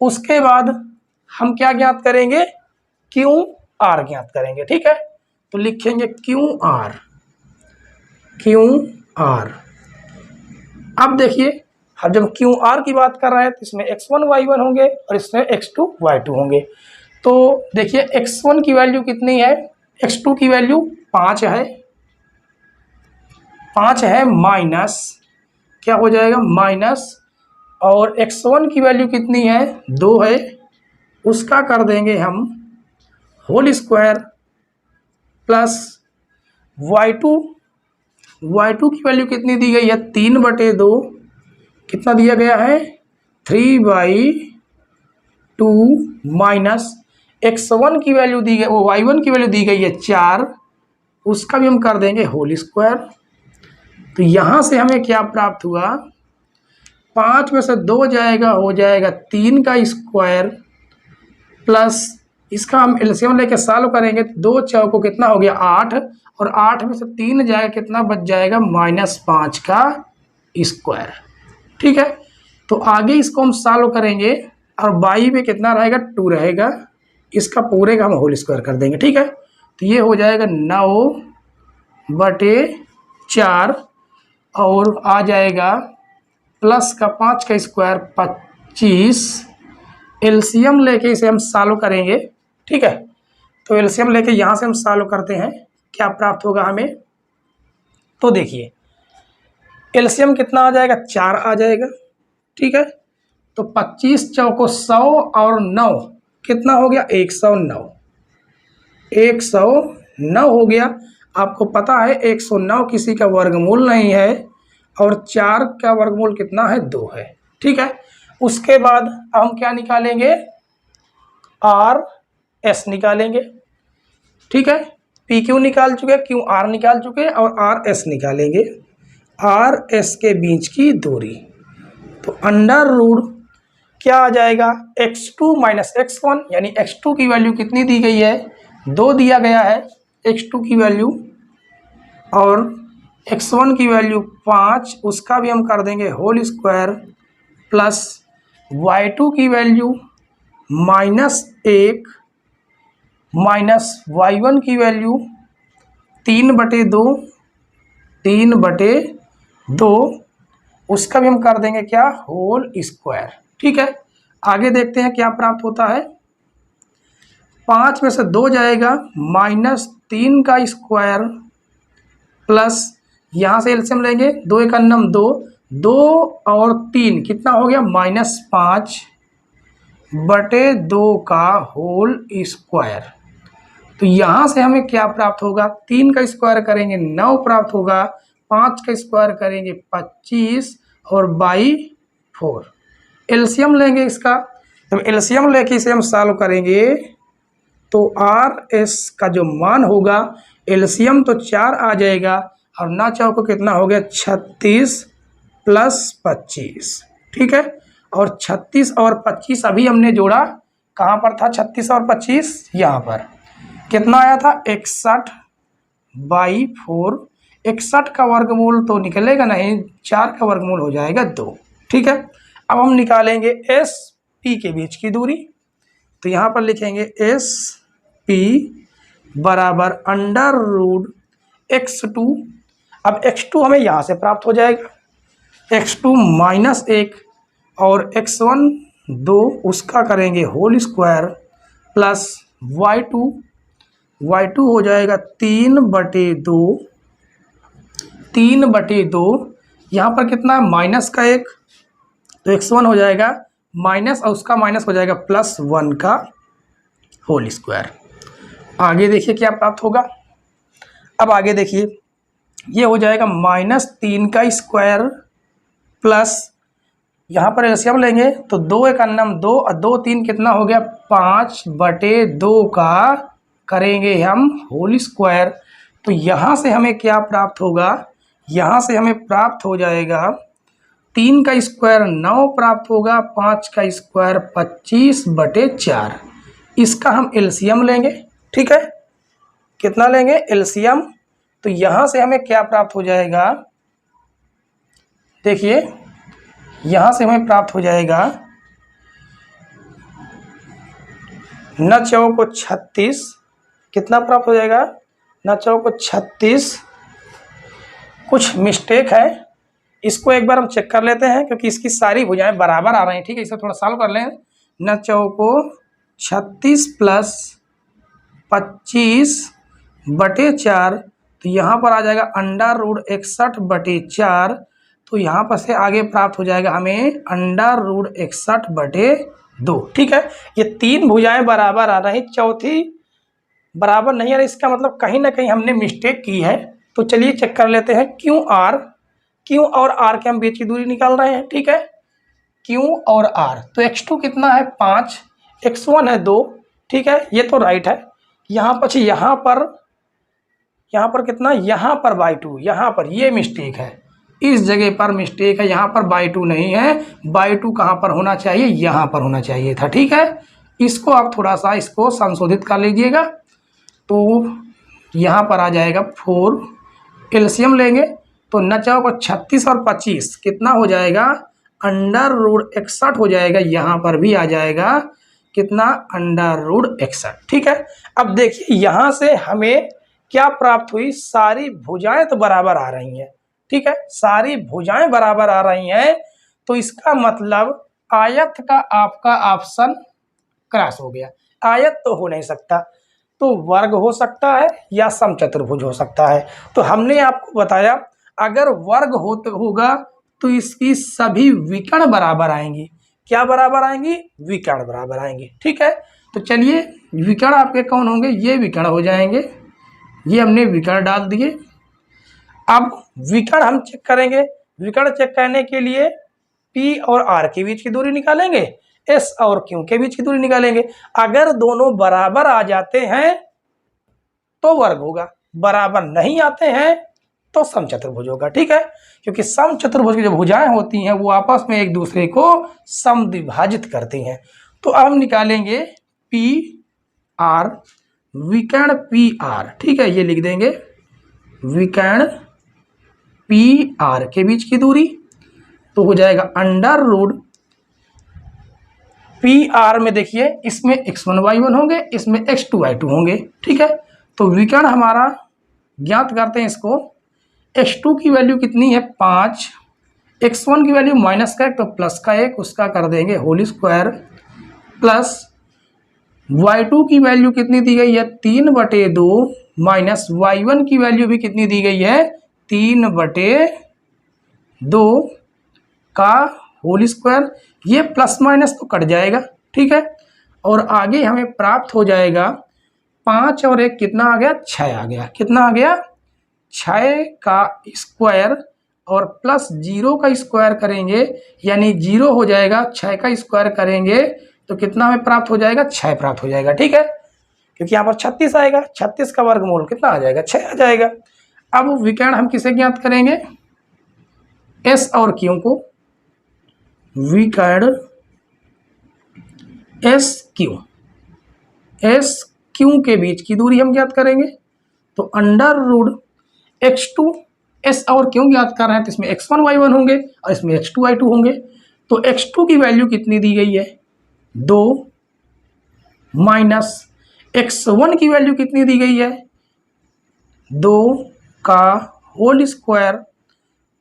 उसके बाद हम क्या ज्ञात करेंगे, QR ज्ञात करेंगे। ठीक है, तो लिखेंगे क्यू आर, क्यू आर। अब देखिए, अब जब क्यू आर की बात कर रहे हैं तो इसमें x1 y1 होंगे और इसमें x2 y2 होंगे। तो देखिए x1 की वैल्यू कितनी है, x2 की वैल्यू 5 है, 5 है माइनस, क्या हो जाएगा माइनस, और x1 की वैल्यू कितनी है 2 है, उसका कर देंगे हम whole square plus y2, y2 की वैल्यू कितनी दी गई है 3/2, कितना दिया गया है 3/2 माइनस x1 की वैल्यू दी गई, वो y1 की वैल्यू दी गई है 4, उसका भी हम कर देंगे होल स्क्वायर। तो यहाँ से हमें क्या प्राप्त हुआ, 5 में से 2 जाएगा, हो जाएगा 3 का स्क्वायर प्लस इसका हम एलसीएम लेके सॉल्व करेंगे, 2 चौको कितना हो गया 8, और 8 में से 3 जाएगा, कितना बच जाएगा -5 का स्क्वायर। ठीक है, तो आगे इसको हम सॉल्व करेंगे और बाई पे कितना रहेगा 2 रहेगा, इसका पूरे का हम होल स्क्वायर कर देंगे। ठीक है, तो ये हो जाएगा 9/4 और आ जाएगा प्लस का 5 का स्क्वायर 25, एलसीएम लेके इसे हम सॉल्व करेंगे। ठीक है, तो एलसीएम लेके यहाँ से हम सॉल्व करते हैं, क्या प्राप्त होगा हमें, तो देखिए एलसीएम कितना आ जाएगा 4 आ जाएगा। ठीक है, तो 25 चौको 100 और 9 कितना हो गया 109, 109 हो गया। आपको पता है 109 किसी का वर्गमूल नहीं है और 4 का वर्गमूल कितना है 2 है। ठीक है, उसके बाद हम क्या निकालेंगे, आर एस निकालेंगे। ठीक है, पी क्यू निकाल चुके, क्यू आर निकाल चुके और आर एस निकालेंगे, आर एस के बीच की दूरी। तो अंडर रूट क्या आ जाएगा x2 माइनस x1, यानी x2 की वैल्यू कितनी दी गई है 2 दिया गया है x2 की वैल्यू, और x1 की वैल्यू 5, उसका भी हम कर देंगे होल स्क्वायर प्लस y2 की वैल्यू -1 माइनस y1 की वैल्यू 3/2, उसका भी हम कर देंगे क्या होल स्क्वायर। ठीक है, आगे देखते हैं क्या प्राप्त होता है, 5 में से 2 जाएगा, -3 का स्क्वायर प्लस यहाँ से एलसीएम लेंगे, 2 × 9 2, 2 और 3 कितना हो गया -5/2 का होल स्क्वायर। तो यहाँ से हमें क्या प्राप्त होगा, 3 का स्क्वायर करेंगे 9 प्राप्त होगा, 5 का स्क्वायर करेंगे 25 और बाई 4। एलसीएम लेंगे इसका, जब एलसीएम लेके इसे हम सॉल्व करेंगे तो आर एस का जो मान होगा, एलसीएम तो 4 आ जाएगा और ना चौको कितना हो गया 36 + 25। ठीक है, और 36 और 25 अभी हमने जोड़ा, कहाँ पर था 36 और 25, यहाँ पर कितना आया था 61/4, 61 का वर्गमूल तो निकलेगा नहीं, 4 का वर्गमूल हो जाएगा 2। ठीक है, अब हम निकालेंगे एस पी के बीच की दूरी, तो यहाँ पर लिखेंगे एस पी बराबर अंडर रूट x2, अब x2 हमें यहाँ से प्राप्त हो जाएगा, x2 -1 और x1 2, उसका करेंगे होल स्क्वायर प्लस y2 हो जाएगा 3/2, यहाँ पर कितना है माइनस का 1, तो x1 हो जाएगा माइनस और उसका माइनस हो जाएगा +1 का होल स्क्वायर। आगे देखिए क्या प्राप्त होगा, अब आगे देखिए ये हो जाएगा -3 का स्क्वायर प्लस यहाँ पर एलसीएम लेंगे तो 2 × 9 2 और 2 3 कितना हो गया 5/2 का करेंगे हम होल स्क्वायर। तो यहाँ से हमें क्या प्राप्त होगा, यहाँ से हमें प्राप्त हो जाएगा 3 का स्क्वायर 9 प्राप्त होगा, 5 का स्क्वायर 25/4, इसका हम एलसीएम लेंगे। ठीक है, कितना लेंगे एलसीएम, तो यहाँ से हमें क्या प्राप्त हो जाएगा, देखिए यहाँ से हमें प्राप्त हो जाएगा 9 × 36, कितना प्राप्त हो जाएगा 9 चौको 36, कुछ मिस्टेक है, इसको एक बार हम चेक कर लेते हैं क्योंकि इसकी सारी भुजाएं बराबर आ रही हैं। ठीक है, इसे थोड़ा सॉल्व कर लें। 9 चौको 36 प्लस 25/4, तो यहाँ पर आ जाएगा √61/4। तो यहाँ पर से आगे प्राप्त हो जाएगा हमें √61/2। ठीक है, ये 3 भुजाएं बराबर आ रही, चौथी बराबर नहीं आ रही, इसका मतलब कहीं ना कहीं हमने मिस्टेक की है। तो चलिए चेक कर लेते हैं। क्यू और आर के हम बीच की दूरी निकाल रहे हैं। ठीक है, क्यू और आर, तो x2 कितना है 5, x1 है 2। ठीक है, ये तो राइट है। यहाँ पर कितना, यहाँ पर बाई 2, यहाँ पर ये मिस्टेक है, इस जगह पर मिस्टेक है, यहाँ पर बाई 2 नहीं है, बाई 2 कहाँ पर होना चाहिए, यहाँ पर होना चाहिए था। ठीक है, इसको आप थोड़ा सा इसको संशोधित कर लीजिएगा। तो यहाँ पर आ जाएगा 4, एलसीएम लेंगे तो 9 चौको 36 और 25 कितना हो जाएगा, √61 हो जाएगा। यहाँ पर भी आ जाएगा कितना, √61। ठीक है, अब देखिए यहाँ से हमें क्या प्राप्त हुई, सारी भुजाएं तो बराबर आ रही हैं। ठीक है, सारी भुजाएं बराबर आ रही हैं, तो इसका मतलब आयत का आपका ऑप्शन क्रॉस हो गया। आयत तो हो नहीं सकता, तो वर्ग हो सकता है या समचतुर्भुज हो सकता है। तो हमने आपको बताया अगर वर्ग होगा तो इसकी सभी विकर्ण बराबर आएंगी। क्या बराबर आएंगी, विकर्ण बराबर आएंगे। ठीक है, तो चलिए विकर्ण आपके कौन होंगे, ये विकर्ण हो जाएंगे, ये हमने विकर्ण डाल दिए। अब विकर्ण हम चेक करेंगे, विकर्ण चेक करने के लिए P और R के बीच की दूरी निकालेंगे, S और Q के बीच की दूरी निकालेंगे। अगर दोनों बराबर आ जाते हैं तो वर्ग होगा, बराबर नहीं आते हैं तो समचतुर्भुज होगा। ठीक है, क्योंकि समचतुर्भुज की जो भुजाएं होती हैं वो आपस में एक दूसरे को समद्विभाजित करती हैं। तो अब हम निकालेंगे पी आर, विकर्ण पी आर। ठीक है, ये लिख देंगे विकर्ण पी आर के बीच की दूरी, तो हो जाएगा √ पी आर में देखिए इसमें x1 y1 होंगे, इसमें x2 y2 होंगे। ठीक है, तो विकर्ण हमारा ज्ञात करते हैं इसको। x2 की वैल्यू कितनी है 5, x1 की वैल्यू माइनस का 1 तो प्लस का 1, उसका कर देंगे होल स्क्वायर, प्लस y2 की वैल्यू कितनी दी गई है 3/2, माइनस y1 की वैल्यू भी कितनी दी गई है 3/2 का होल स्क्वायर, ये प्लस माइनस तो कट जाएगा। ठीक है, और आगे हमें प्राप्त हो जाएगा 5 और 1 कितना आ गया, 6 आ गया। कितना आ गया, 6 का स्क्वायर और प्लस 0 का स्क्वायर करेंगे, यानी 0 हो जाएगा। 6 का स्क्वायर करेंगे तो कितना हमें प्राप्त हो जाएगा, 6 प्राप्त हो जाएगा। ठीक है, क्योंकि यहाँ पर 36 आएगा, 36 का वर्गमूल कितना आ जाएगा, 6 आ जाएगा। अब विकर्ण हम किसे ज्ञात करेंगे, S और Q को। विकर्ण एस क्यू के बीच की दूरी हम ज्ञात करेंगे, तो √x2, S और Q ज्ञात कर रहे हैं तो इसमें x1 y1 होंगे और इसमें x2 y2 होंगे। तो x2 की वैल्यू कितनी दी गई है 2, माइनस x1 की वैल्यू कितनी दी गई है 2 का होल स्क्वायर,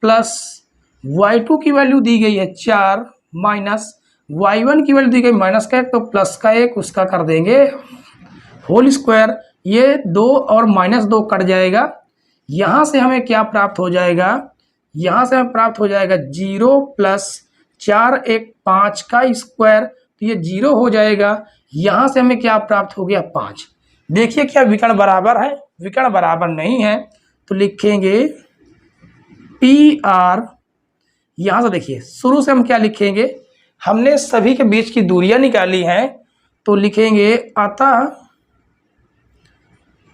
प्लस y2 की वैल्यू दी गई है 4, माइनस y1 की वैल्यू दी गई माइनस का 1 तो प्लस का 1, उसका कर देंगे होल स्क्वायर। ये 2 और -2 कट जाएगा। यहाँ से हमें क्या प्राप्त हो जाएगा, यहाँ से हमें प्राप्त हो जाएगा 0 + 4 1 5 का स्क्वायर, तो ये 0 हो जाएगा। यहाँ से हमें क्या प्राप्त हो गया 5। देखिए क्या विकर्ण बराबर है, विकर्ण बराबर नहीं है तो लिखेंगे पी आर। यहाँ से देखिए शुरू से हम क्या लिखेंगे, हमने सभी के बीच की दूरियां निकाली हैं तो लिखेंगे अतः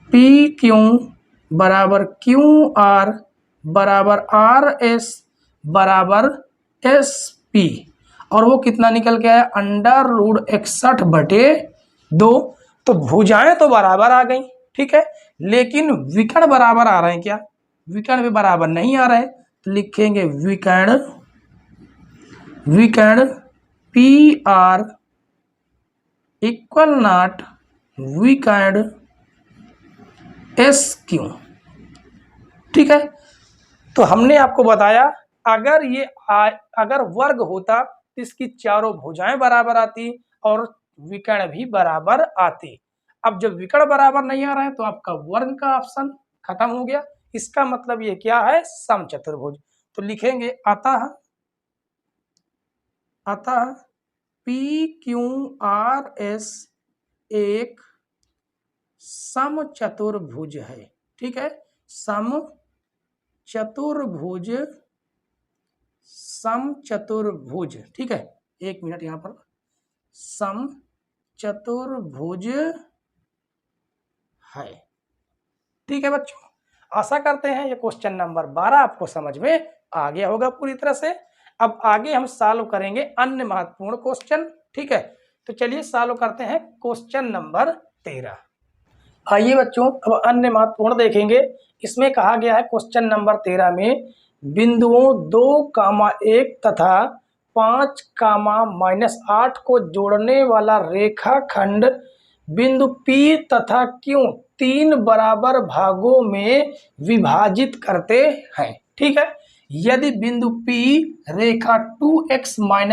पी क्यू बराबर क्यू आर बराबर आर एस बराबर एस पी, और वो कितना निकल के आया √61/2। तो भुजाएं तो बराबर आ गई, ठीक है, लेकिन विकर्ण बराबर आ रहे हैं क्या, विकर्ण भी बराबर नहीं आ रहे हैं तो लिखेंगे विकर्ण पी आर इक्वल नॉट विकर्ण एस क्यू। ठीक है, तो हमने आपको बताया अगर ये अगर वर्ग होता तो इसकी चारों भुजाएं बराबर आती और विकर्ण भी बराबर आती। अब जब विकर्ण बराबर नहीं आ रहा है तो आपका वर्ग का ऑप्शन खत्म हो गया। इसका मतलब ये क्या है, समचतुर्भुज। तो लिखेंगे अतः अतः पी क्यू आर एस एक समचतुर्भुज है। ठीक है, समचतुर्भुज, समचतुर्भुज। ठीक है, एक मिनट यहाँ पर, समचतुर्भुज है। ठीक है बच्चों, आशा करते हैं ये क्वेश्चन नंबर 12 आपको समझ में आ गया होगा पूरी तरह से। अब आगे हम सॉल्व करेंगे अन्य महत्वपूर्ण क्वेश्चन। ठीक है, तो चलिए सॉल्व करते हैं क्वेश्चन नंबर 13। आइए बच्चों, अब अन्य महत्वपूर्ण देखेंगे। इसमें कहा गया है क्वेश्चन नंबर 13 में बिंदुओं 2,1 तथा 5,-8 को जोड़ने वाला रेखाखंड बिंदु P तथा Q 3 बराबर भागों में विभाजित करते हैं। ठीक है, यदि बिंदु P रेखा 2x - y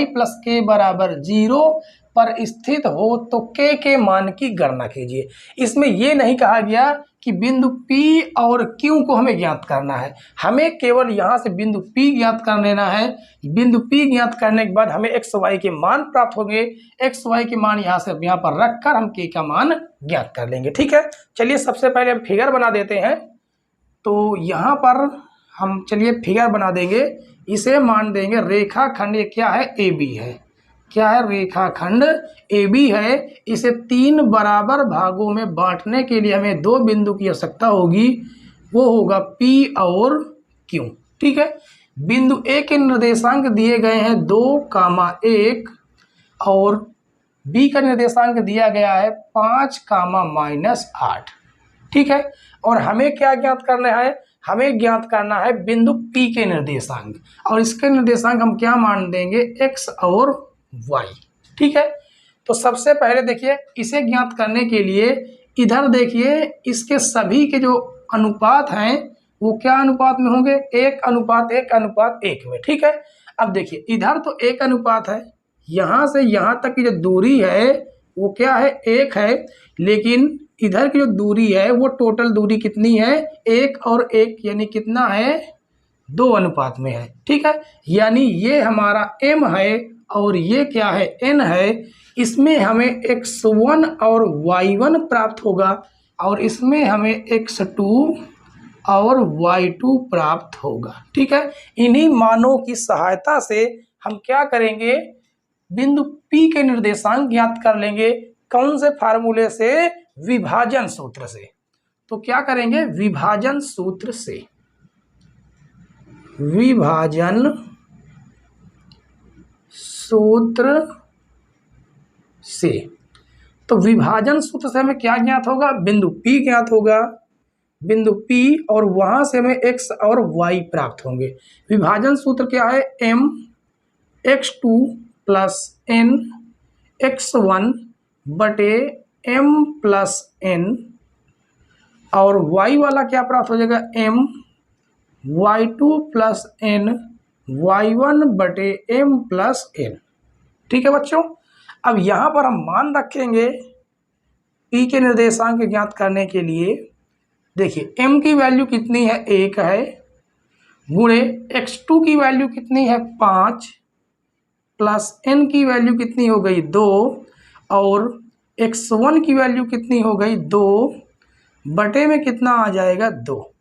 + k बराबर 0 पर स्थित हो तो k के मान की गणना कीजिए। इसमें यह नहीं कहा गया कि बिंदु P और Q को हमें ज्ञात करना है, हमें केवल यहां से बिंदु P ज्ञात कर लेना है। बिंदु P ज्ञात करने के बाद हमें x y के मान प्राप्त होंगे। x y के मान यहां से यहां पर रखकर हम k का मान ज्ञात कर लेंगे। ठीक है, चलिए सबसे पहले हम फिगर बना देते हैं। तो यहां पर हम चलिए फिगर बना देंगे, इसे मान देंगे रेखाखंड। ये क्या है, AB है। क्या है, रेखाखंड AB है। इसे 3 बराबर भागों में बांटने के लिए हमें 2 बिंदु की आवश्यकता होगी, वो होगा P और Q। ठीक है, बिंदु A के निर्देशांक दिए गए हैं 2,1 और B का निर्देशांक दिया गया है 5,-8। ठीक है, और हमें क्या ज्ञात करना है, हमें ज्ञात करना है बिंदु P के निर्देशांक, और इसके निर्देशांक हम क्या मान देंगे, x और y। ठीक है, तो सबसे पहले देखिए इसे ज्ञात करने के लिए इधर देखिए इसके सभी के जो अनुपात हैं वो क्या अनुपात में होंगे, 1:1:1 में। ठीक है, अब देखिए इधर तो 1 अनुपात है, यहां से यहां तक की जो दूरी है वो क्या है, 1 है, लेकिन इधर की जो दूरी है वो टोटल दूरी कितनी है, 1 और 1, यानी कितना है, 2 अनुपात में है। ठीक है, यानी ये हमारा m है और ये क्या है, n है। इसमें हमें x1 और y1 प्राप्त होगा और इसमें हमें x2 और y2 प्राप्त होगा। ठीक है, इन्हीं मानों की सहायता से हम क्या करेंगे, बिंदु P के निर्देशांक ज्ञात कर लेंगे। कौन से फार्मूले से, विभाजन सूत्र से। तो क्या करेंगे, विभाजन सूत्र से, विभाजन सूत्र से। तो विभाजन सूत्र से हमें क्या ज्ञात होगा, बिंदु P ज्ञात होगा, बिंदु P, और वहां से हमें x और y प्राप्त होंगे। विभाजन सूत्र क्या है, m x2 + n x1 बटे m + n, और y वाला क्या प्राप्त हो जाएगा, m y2 + n y1 बटे m + n। ठीक है बच्चों, अब यहाँ पर हम मान रखेंगे P के निर्देशांक ज्ञात करने के लिए। देखिए m की वैल्यू कितनी है, 1 है, गुणे x2 की वैल्यू कितनी है, 5, प्लस n की वैल्यू कितनी हो गई, 2, और x1 की वैल्यू कितनी हो गई, 2, बटे में कितना आ जाएगा, 2।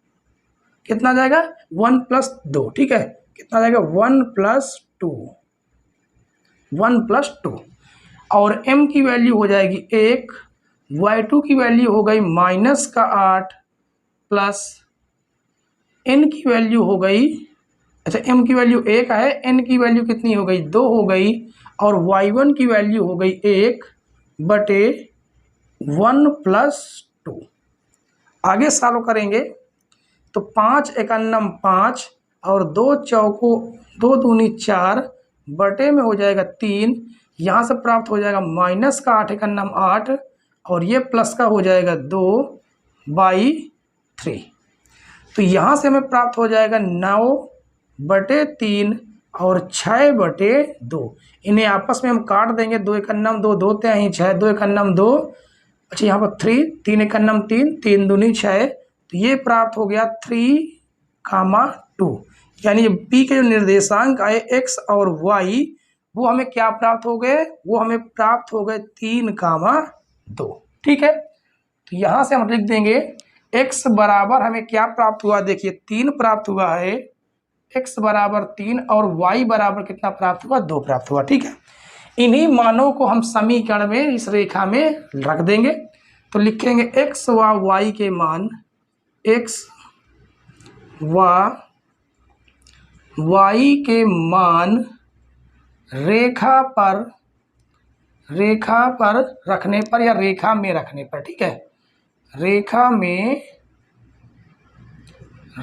कितना आ जाएगा, 1 + 2। ठीक है, कितना आ जाएगा, 1 + 2, 1 + 2, और m की वैल्यू हो जाएगी 1, y2 की वैल्यू हो गई -8, प्लस n की वैल्यू हो गई, अच्छा m की वैल्यू 1 है, n की वैल्यू कितनी हो गई, 2 हो गई, और y1 की वैल्यू हो गई 1 बटे 1 + 2। आगे सॉल्व करेंगे तो 5 × 1 = 5 और 2 चौको 2 दूनी 4 बटे में हो जाएगा 3। यहाँ से प्राप्त हो जाएगा -8 × 8 और ये प्लस का हो जाएगा 2 बाई 3। तो यहाँ से हमें प्राप्त हो जाएगा 9/3 और 6/2। इन्हें आपस में हम काट देंगे, 2 एक अन्नम 2, 2 3 6, 2 एक अन्नम 2, अच्छा यहाँ पर 3, 3 एक अन्नम 3, 3 दूनी 6। तो ये प्राप्त हो गया 3,2। यानी पी के जो निर्देशांक आए x और y वो हमें क्या प्राप्त हो गए, वो हमें प्राप्त हो गए 3,2। ठीक है, तो यहाँ से हम लिख देंगे x बराबर हमें क्या प्राप्त हुआ, देखिए 3 प्राप्त हुआ है, x बराबर 3 और y बराबर कितना प्राप्त हुआ, 2 प्राप्त हुआ। ठीक है, इन्हीं मानों को हम समीकरण में इस रेखा में रख देंगे। तो लिखेंगे x व y के मान, x व y के मान रेखा पर रखने पर या रेखा में रखने पर, ठीक है, रेखा में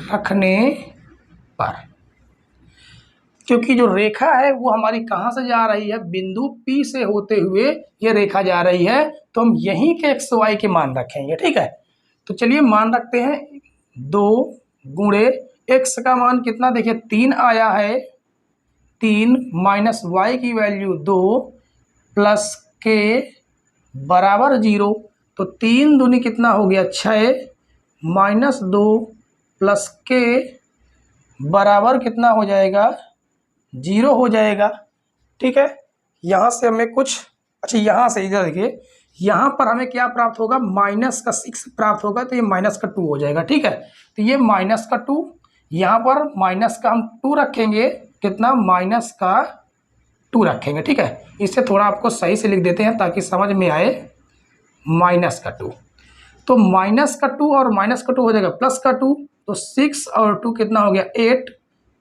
रखने पर, क्योंकि जो रेखा है वो हमारी कहाँ से जा रही है, बिंदु P से होते हुए ये रेखा जा रही है, तो हम यहीं के x y के मान रखेंगे। ठीक है, तो चलिए मान रखते हैं 2 गुणे x का मान कितना, देखिए 3 आया है, 3 माइनस y की वैल्यू 2 प्लस k बराबर 0। तो 3 दूनी कितना हो गया 6 माइनस 2 प्लस k बराबर कितना हो जाएगा 0 हो जाएगा। ठीक है, यहाँ से हमें कुछ, अच्छा यहाँ से इधर देखिए, यहाँ पर हमें क्या प्राप्त होगा, माइनस का 6 प्राप्त होगा, तो ये माइनस का 2 हो जाएगा। ठीक है, तो ये माइनस का 2, यहाँ पर माइनस का हम 2 रखेंगे, कितना, माइनस का 2 रखेंगे। ठीक है, इसे थोड़ा आपको सही से लिख देते हैं ताकि समझ में आए, माइनस का 2, तो माइनस का 2 और माइनस का 2 हो जाएगा प्लस का 2, तो 6 और 2 कितना हो गया 8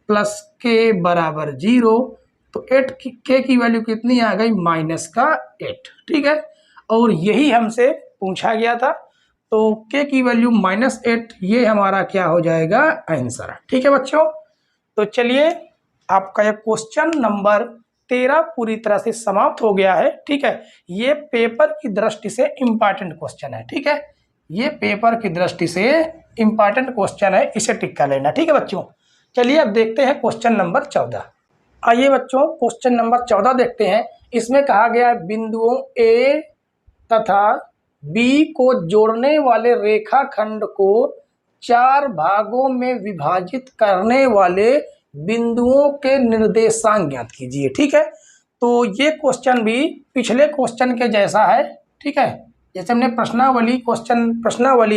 प्लस k बराबर 0। तो 8 k की वैल्यू कितनी आ गई, माइनस का 8। ठीक है, और यही हमसे पूछा गया था, तो k की वैल्यू -8, ये हमारा क्या हो जाएगा, आंसर। ठीक है बच्चों, तो चलिए आपका यह क्वेश्चन नंबर 13 पूरी तरह से समाप्त हो गया है। ठीक है, ये पेपर की दृष्टि से इम्पॉर्टेंट क्वेश्चन है। ठीक है, ये पेपर की दृष्टि से इम्पॉर्टेंट क्वेश्चन है, इसे टिक कर लेना। ठीक है बच्चों, चलिए अब देखते हैं क्वेश्चन नंबर 14। आइए बच्चों क्वेश्चन नंबर 14 देखते हैं। इसमें कहा गया है बिंदुओं A तथा B को जोड़ने वाले रेखाखंड को 4 भागों में विभाजित करने वाले बिंदुओं के निर्देशांक ज्ञात कीजिए। ठीक है, तो ये क्वेश्चन भी पिछले क्वेश्चन के जैसा है। ठीक है, जैसे हमने प्रश्नावली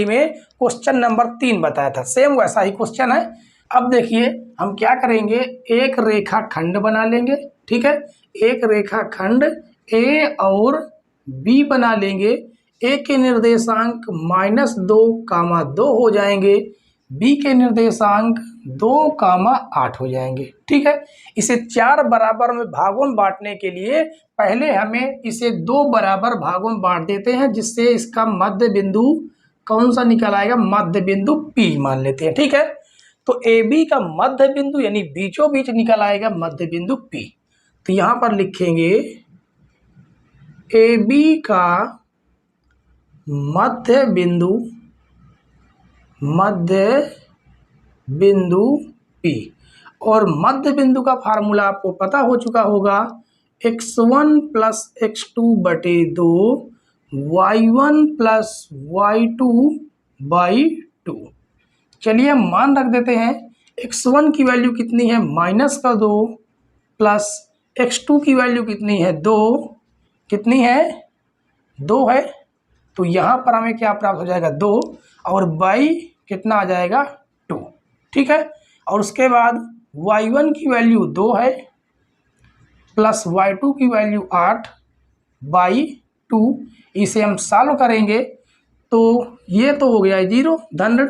में क्वेश्चन नंबर 3 बताया था, सेम वैसा ही क्वेश्चन है। अब देखिए हम क्या करेंगे, एक रेखाखंड बना लेंगे। ठीक है, एक रेखाखंड A और B बना लेंगे। A के निर्देशांक -2, 2 हो जाएंगे, B के निर्देशांक 2, 8 हो जाएंगे। ठीक है, इसे 4 बराबर में भागों में बांटने के लिए पहले हमें इसे 2 बराबर भागों में बांट देते हैं, जिससे इसका मध्य बिंदु कौन सा निकल आएगा, मध्य बिंदु P मान लेते हैं। ठीक है, तो AB का मध्य बिंदु यानी बीचों बीच निकल आएगा मध्य बिंदु P। तो यहाँ पर लिखेंगे AB का मध्य बिंदु P, और मध्य बिंदु का फार्मूला आपको पता हो चुका होगा, x1 plus x2/2 y1 plus y2/2। चलिए हम मान रख देते हैं, x1 की वैल्यू कितनी है, -2 प्लस x2 की वैल्यू कितनी है, 2, कितनी है, 2 है। तो यहाँ पर हमें क्या प्राप्त हो जाएगा, 2, और y कितना आ जाएगा, 2। ठीक है, और उसके बाद y1 की वैल्यू 2 है प्लस y2 की वैल्यू 8/2। इसे हम सॉल्व करेंगे तो ये तो हो गया 0 धन,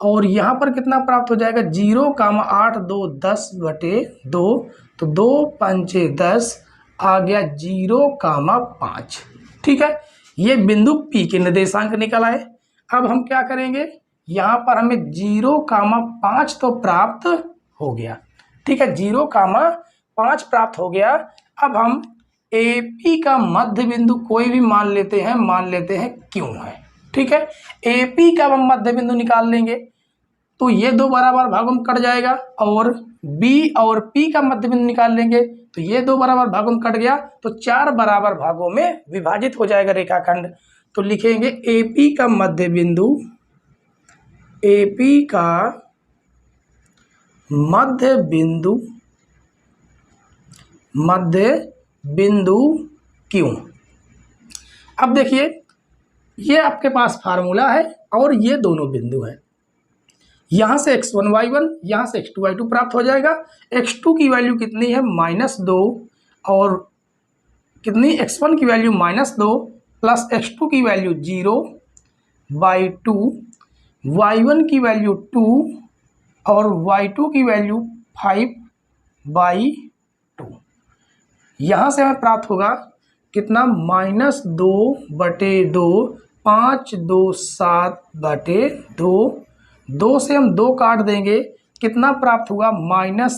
और यहाँ पर कितना प्राप्त हो जाएगा, 0, 8, 2, 10/2, तो 2 5 10 आ गया 0, 5। ठीक है, ये बिंदु P के निर्देशांक निकल आए। अब हम क्या करेंगे, यहाँ पर हमें 0, 5 तो प्राप्त हो गया। ठीक है, 0, 5 प्राप्त हो गया। अब हम AP का मध्य बिंदु कोई भी मान लेते हैं, Q है। ठीक है। AP का हम मध्य बिंदु निकाल लेंगे तो ये दो बराबर भागों में कट जाएगा, और B और P का मध्य बिंदु निकाल लेंगे तो ये दो बराबर भागों में कट गया, तो 4 बराबर भागों में विभाजित हो जाएगा रेखाखंड। तो लिखेंगे AP का मध्य बिंदु, AP का मध्य बिंदु, मध्य बिंदु Q। अब देखिए ये आपके पास फार्मूला है और ये दोनों बिंदु हैं। यहाँ से x1 y1, यहाँ से x2 y2 प्राप्त हो जाएगा। x2 की वैल्यू कितनी है -2, और कितनी x1 की वैल्यू -2 प्लस x2 की वैल्यू 0/2, y1 की वैल्यू 2 और y2 की वैल्यू 5/2। यहाँ से हमें प्राप्त होगा कितना -2/2, 5 2 7/2, 2 से हम 2 काट देंगे, कितना प्राप्त होगा -1,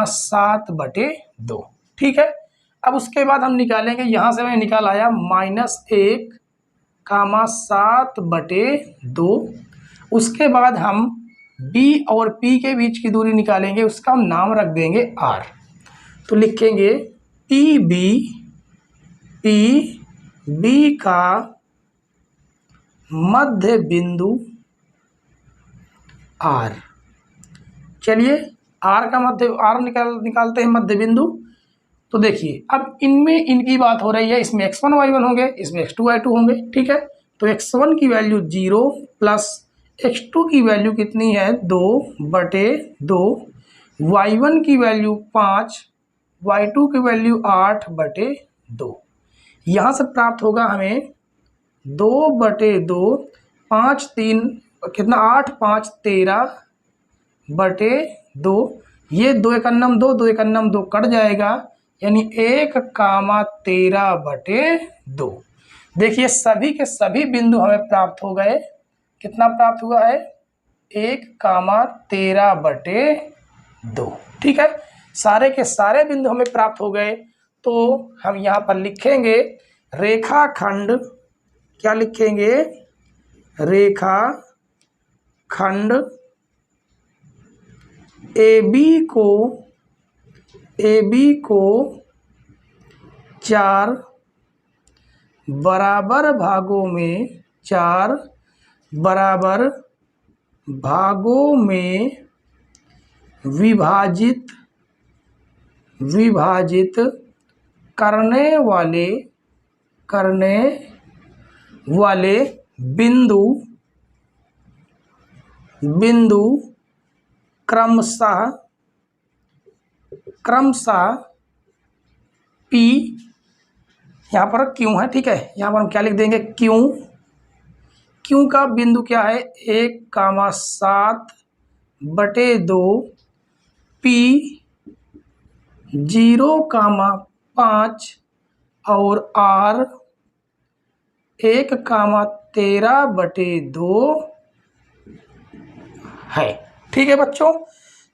7/2। ठीक है। अब उसके बाद हम निकालेंगे, यहाँ से मैं निकाल आया -1, 7/2। उसके बाद हम B और P के बीच की दूरी निकालेंगे, उसका हम नाम रख देंगे R। तो लिखेंगे PB का मध्य बिंदु R। चलिए R का मध्य, R निकालते हैं मध्य बिंदु। तो देखिए अब इनमें इनकी बात हो रही है, इसमें x1 y1 होंगे, इसमें x2 y2 होंगे। ठीक है। तो x1 की वैल्यू 0 प्लस x2 की वैल्यू कितनी है 2/2, y1 की वैल्यू 5, y2 की वैल्यू 8/2। यहाँ से प्राप्त होगा हमें 2/2, 5 3 कितना 8 5 13/2। ये 2 1 2, 2 1 2 कट जाएगा, यानी 1,13/2। देखिए सभी के सभी बिंदु हमें प्राप्त हो गए। कितना प्राप्त हुआ है 1,13/2। ठीक है। सारे के सारे बिंदु हमें प्राप्त हो गए। तो हम यहाँ पर लिखेंगे रेखाखंड, क्या लिखेंगे, रेखाखंड AB को 4 बराबर भागों में, 4 बराबर भागों में विभाजित करने वाले बिंदु क्रमशः P, यहाँ पर Q है। ठीक है। यहाँ पर हम क्या लिख देंगे Q का बिंदु क्या है 1,7/2, P 0,5 और R 1,13/2 है। ठीक है बच्चों।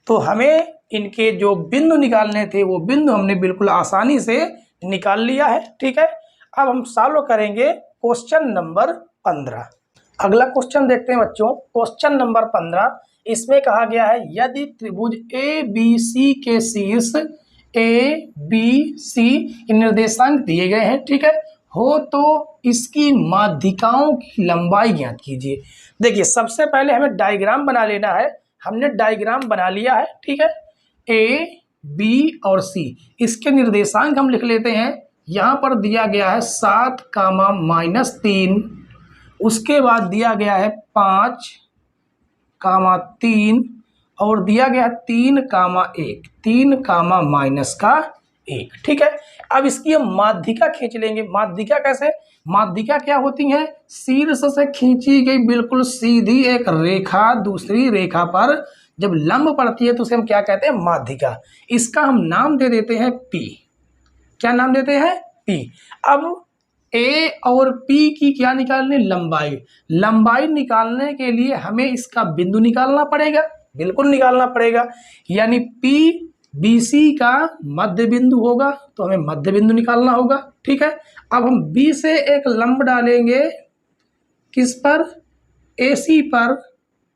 तो हमें इनके जो बिंदु निकालने थे वो बिंदु हमने बिल्कुल आसानी से निकाल लिया है। ठीक है। अब हम सॉल्व करेंगे क्वेश्चन नंबर 15। अगला क्वेश्चन देखते हैं बच्चों। क्वेश्चन नंबर 15, इसमें कहा गया है यदि त्रिभुज ABC के शीर्ष ABC निर्देशांक दिए गए हैं, ठीक है, हो तो इसकी माध्यिकाओं की लंबाई ज्ञात कीजिए। देखिए सबसे पहले हमें डायग्राम बना लेना है। हमने डायग्राम बना लिया है। ठीक है। A, B और C, इसके निर्देशांक हम लिख लेते हैं। यहाँ पर दिया गया है 7, -3, उसके बाद दिया गया है 5, 3 और दिया गया 3, 1, 3, -1। ठीक है। अब इसकी हम माध्यिका खींच लेंगे। माध्यिका कैसे, माध्यिका क्या होती है, शीर्ष से खींची गई बिल्कुल सीधी एक रेखा दूसरी रेखा पर जब लंब पड़ती है तो उसे हम क्या कहते हैं, माध्यिका। इसका हम नाम दे देते हैं P। क्या नाम देते हैं, P। अब A और P की क्या निकालनी, लंबाई। लंबाई निकालने के लिए हमें इसका बिंदु निकालना पड़ेगा, बिल्कुल निकालना पड़ेगा। यानी P बी सी का मध्य बिंदु होगा, तो हमें मध्य बिंदु निकालना होगा। ठीक है, अब हम बी से एक लंब डालेंगे किस पर, ए सी पर,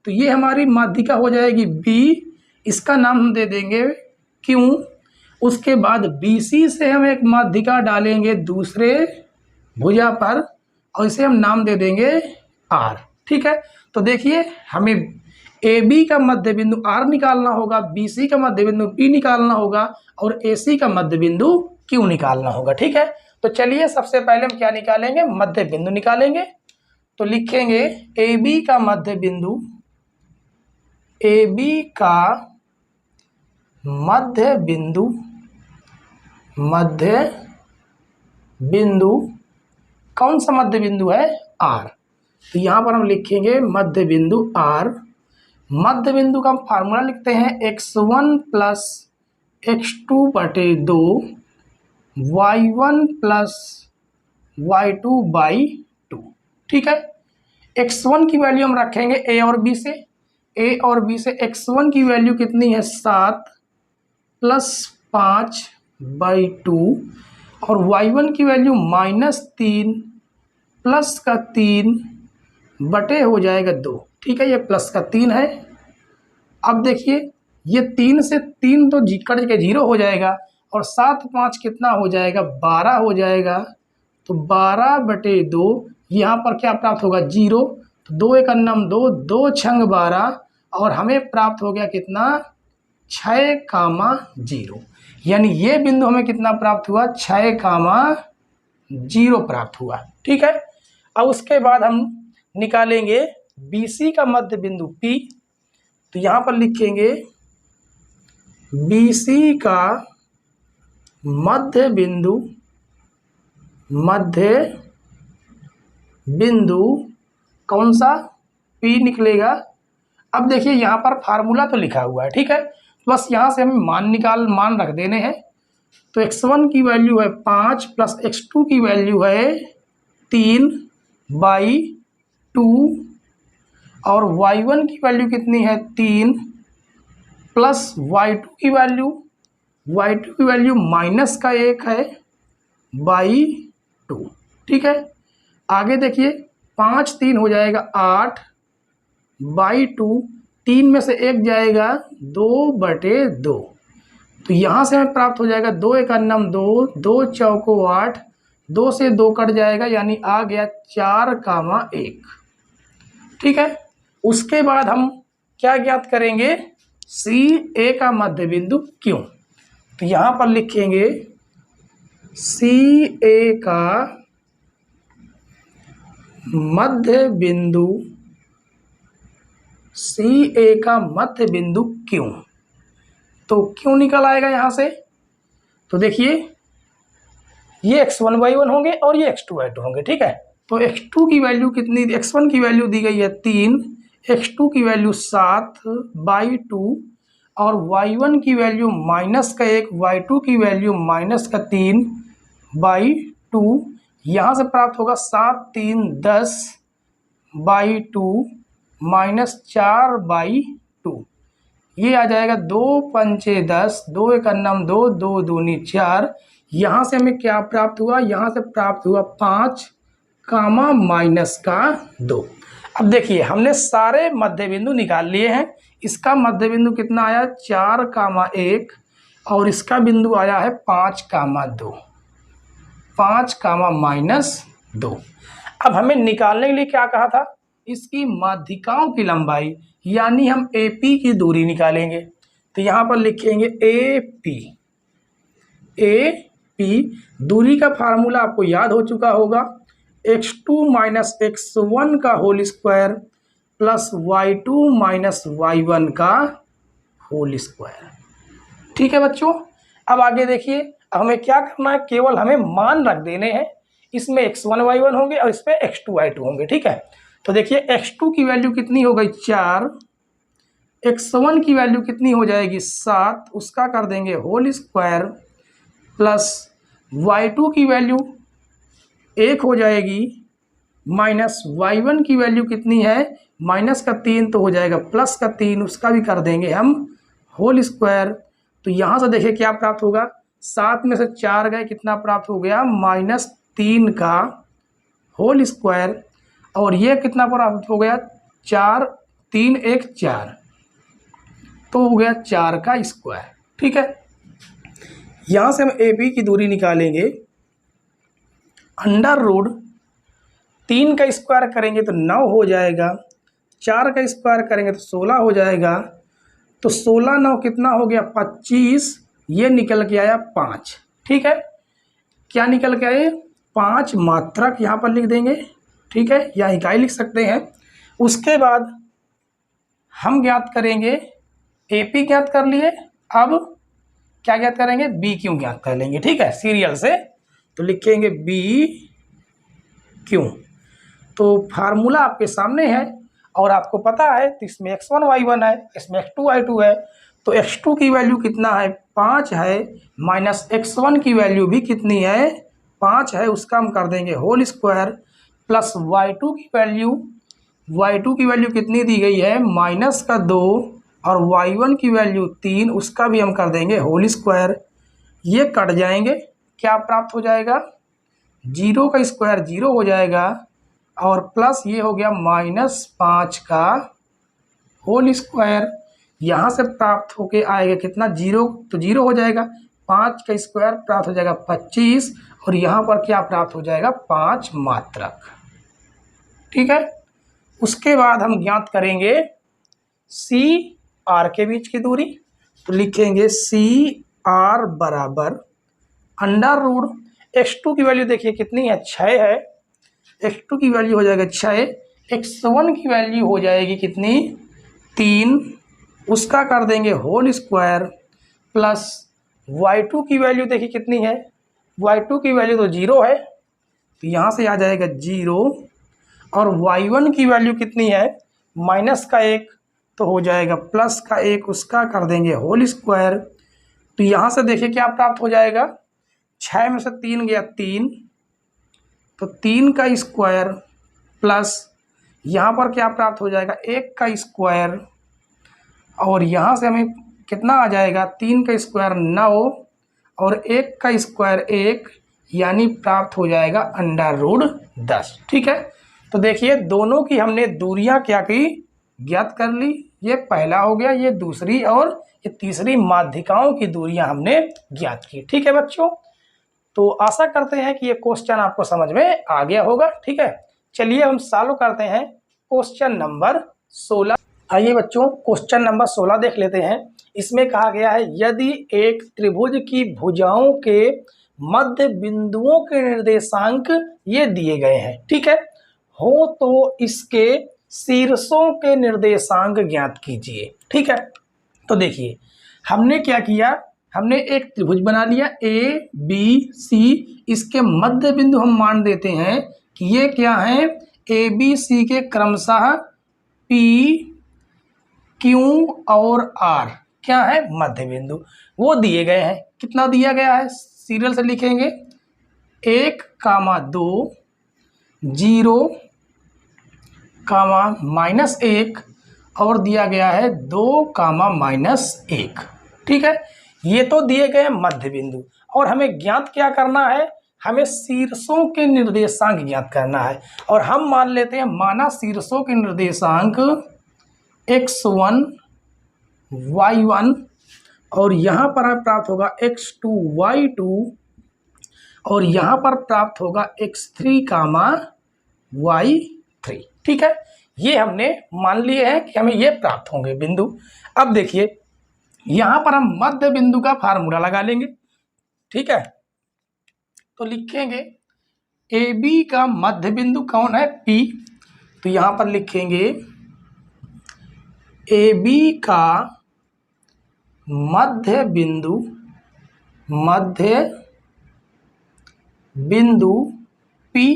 तो ये हमारी माध्यिका हो जाएगी बी, इसका नाम हम दे देंगे क्यों। उसके बाद बी सी से हम एक माध्यिका डालेंगे दूसरे भुजा पर और इसे हम नाम दे देंगे आर। ठीक है, तो देखिए हमें ए बी का मध्य बिंदु आर निकालना होगा, बी सी का मध्य बिंदु पी निकालना होगा और ए सी का मध्य बिंदु क्यू निकालना होगा। ठीक है, तो चलिए सबसे पहले हम क्या निकालेंगे, मध्य बिंदु निकालेंगे। तो लिखेंगे ए बी का मध्य बिंदु, ए बी का मध्य बिंदु, मध्य बिंदु कौन सा मध्य बिंदु है, आर। तो यहाँ पर हम लिखेंगे मध्य बिंदु आर। मध्य बिंदु का हम फार्मूला लिखते हैं x1 प्लस x2 बटे 2 y1 प्लस y2 बाई 2। ठीक है, x1 की वैल्यू हम रखेंगे a और b से, a और b से x1 की वैल्यू कितनी है 7 प्लस 5 बाई 2 और y1 की वैल्यू -3 प्लस का 3 बटे हो जाएगा 2। ठीक है, ये प्लस का 3 है। अब देखिए ये 3 से 3 तो कट के 0 हो जाएगा और 7 5 कितना हो जाएगा 12 हो जाएगा। तो 12 बटे 2 यहाँ पर क्या प्राप्त होगा 0, तो 2 एक अन्नम 2, 2 छंग 12 और हमें प्राप्त हो गया कितना 6,0, यानी ये बिंदु हमें कितना प्राप्त हुआ 6,0 प्राप्त हुआ। ठीक है, अब उसके बाद हम निकालेंगे बी सी का मध्य बिंदु P। तो यहाँ पर लिखेंगे बी सी का मध्य बिंदु, मध्य बिंदु कौन सा P निकलेगा। अब देखिए यहाँ पर फार्मूला तो लिखा हुआ है। ठीक है, बस यहाँ से हमें मान रख देने हैं। तो x1 की वैल्यू है 5 प्लस x2 की वैल्यू है 3 बाई 2 और y1 की वैल्यू कितनी है 3 प्लस y2 की वैल्यू माइनस का 1 है बाई 2। ठीक है, आगे देखिए 5 3 हो जाएगा 8 बाई 2, 3 में से 1 जाएगा 2 बटे 2। तो यहाँ से हमें प्राप्त हो जाएगा 2 एक अन्नम 2, 2 चौको 8, 2 से 2 कट जाएगा यानी आ गया 4,1। ठीक है, उसके बाद हम क्या ज्ञात करेंगे सी ए का मध्य बिंदु क्यों। तो यहाँ पर लिखेंगे सी ए का मध्य बिंदु, सी ए का मध्य बिंदु क्यों। तो क्यों निकल आएगा यहाँ से, तो देखिए ये x1 y1 होंगे और ये x2 y2 होंगे। ठीक है, तो x2 की वैल्यू कितनी, x1 की वैल्यू दी गई है 3, x2 की वैल्यू 7 बाई 2 और y1 की वैल्यू माइनस का 1, y2 की वैल्यू माइनस का 3 बाई 2। यहाँ से प्राप्त होगा 7 3 10 बाई 2 माइनस 4 बाई 2। ये आ जाएगा 2 पंचे 10, 2 एक अन्नम 2, 2 दूनी 4। यहाँ से हमें क्या प्राप्त हुआ, यहाँ से प्राप्त हुआ 5 कामा माइनस का 2। अब देखिए हमने सारे मध्य बिंदु निकाल लिए हैं। इसका मध्य बिंदु कितना आया 4,1 और इसका बिंदु आया है 5,2, 5 कामा माइनस 2। अब हमें निकालने के लिए क्या कहा था, इसकी माध्यिकाओं की लंबाई यानी हम AP की दूरी निकालेंगे। तो यहाँ पर लिखेंगे AP दूरी का फार्मूला आपको याद हो चुका होगा, x2 माइनस x1 का whole square plus y2 minus y1 का होल स्क्वायर। ठीक है बच्चों, अब आगे देखिए हमें क्या करना है, केवल हमें मान रख देने हैं। इसमें x1 y1 होंगे और इस पर x2 y2 होंगे। ठीक है, तो देखिए x2 की वैल्यू कितनी हो गई 4, x1 की वैल्यू कितनी हो जाएगी 7, उसका कर देंगे होल स्क्वायर प्लस y2 की वैल्यू 1 हो जाएगी माइनस y1 की वैल्यू कितनी है माइनस का 3 तो हो जाएगा प्लस का 3, उसका भी कर देंगे हम होल स्क्वायर तो यहाँ से देखिए क्या प्राप्त होगा, 7 में से 4 गए, कितना प्राप्त हो गया, -3 का होल स्क्वायर, और ये कितना प्राप्त हो गया, 4, 3 1 4, तो हो गया 4 का स्क्वायर। ठीक है, यहाँ से हम ए बी की दूरी निकालेंगे, अंडर रूट 3 का स्क्वायर करेंगे तो 9 हो जाएगा, 4 का स्क्वायर करेंगे तो 16 हो जाएगा, तो 16 9 कितना हो गया, 25, ये निकल के आया 5। ठीक है, क्या निकल के आए, 5 मात्रक यहाँ पर लिख देंगे। ठीक है, या इकाई लिख सकते हैं। उसके बाद हम ज्ञात करेंगे, एपी ज्ञात कर लिए, अब क्या ज्ञात करेंगे, बी क्यू ज्ञात कर लेंगे। ठीक है, सीरियल से तो लिखेंगे बी क्यू। तो फार्मूला आपके सामने है और आपको पता है, तो इसमें x1 y1 है, इसमें x2 y2 है, तो x2 की वैल्यू कितना है, 5 है, माइनस x1 की वैल्यू भी कितनी है, 5 है, उसका हम कर देंगे होल स्क्वायर, प्लस y2 की वैल्यू कितनी दी गई है, -2, और y1 की वैल्यू 3, उसका भी हम कर देंगे होल स्क्वायर। ये कट जाएंगे, क्या प्राप्त हो जाएगा, 0 का स्क्वायर 0 हो जाएगा, और प्लस ये हो गया -5 का होल स्क्वायर। यहाँ से प्राप्त होके आएगा कितना, 0, तो 0 हो जाएगा, 5 का स्क्वायर प्राप्त हो जाएगा 25, और यहाँ पर क्या प्राप्त हो जाएगा, 5 मात्रक। ठीक है, उसके बाद हम ज्ञात करेंगे सी आर के बीच की दूरी, तो लिखेंगे सी आर बराबर अंडर रूट x2 की वैल्यू देखिए कितनी है, 6 है, x2 की वैल्यू हो जाएगा 6, x1 की वैल्यू हो जाएगी कितनी, 3, उसका कर देंगे होल स्क्वायर, प्लस y2 की वैल्यू देखिए कितनी है, y2 की वैल्यू तो 0 है, तो यहाँ से आ जाएगा 0, और y1 की वैल्यू कितनी है, -1, तो हो जाएगा +1, उसका कर देंगे होल स्क्वायर। तो यहाँ से देखिए क्या प्राप्त हो जाएगा, 6 में से 3 गया 3, तो 3 का स्क्वायर, प्लस यहाँ पर क्या प्राप्त हो जाएगा, 1 का स्क्वायर, और यहाँ से हमें कितना आ जाएगा, 3 का स्क्वायर 9, और 1 का स्क्वायर 1, यानी प्राप्त हो जाएगा अंडर रूट 10। ठीक है, तो देखिए दोनों की हमने दूरियां क्या की, ज्ञात कर ली। ये पहला हो गया, ये दूसरी, और ये तीसरी माध्यिकाओं की दूरियां हमने ज्ञात की। ठीक है बच्चों, तो आशा करते हैं कि ये क्वेश्चन आपको समझ में आ गया होगा। ठीक है, चलिए हम सॉल्व करते हैं क्वेश्चन नंबर 16। आइए बच्चों, क्वेश्चन नंबर 16 देख लेते हैं। इसमें कहा गया है, यदि एक त्रिभुज की भुजाओं के मध्य बिंदुओं के निर्देशांक ये दिए गए हैं, ठीक है, हो तो इसके शीर्षों के निर्देशांक ज्ञात कीजिए। ठीक है, तो देखिए हमने क्या किया, हमने एक त्रिभुज बना लिया ए बी सी, इसके मध्य बिंदु हम मान देते हैं कि ये क्या है, ए बी सी के क्रमशः पी क्यू और आर क्या है, मध्य बिंदु, वो दिए गए हैं। कितना दिया गया है, सीरियल से लिखेंगे, 1,2, 0, -1, और दिया गया है 2, -1। ठीक है, ये तो दिए गए मध्य बिंदु, और हमें ज्ञात क्या करना है, हमें शीर्षों के निर्देशांक ज्ञात करना है। और हम मान लेते हैं, माना शीर्षों के निर्देशांक x1 y1, और यहाँ पर प्राप्त होगा x2 y2, और यहाँ पर प्राप्त होगा x3, y3। ठीक है, ये हमने मान लिए हैं कि हमें ये प्राप्त होंगे बिंदु। अब देखिए यहाँ पर हम मध्य बिंदु का फार्मूला लगा लेंगे। ठीक है, तो लिखेंगे ए बी का मध्य बिंदु कौन है, P, तो यहाँ पर लिखेंगे ए बी का मध्य बिंदु P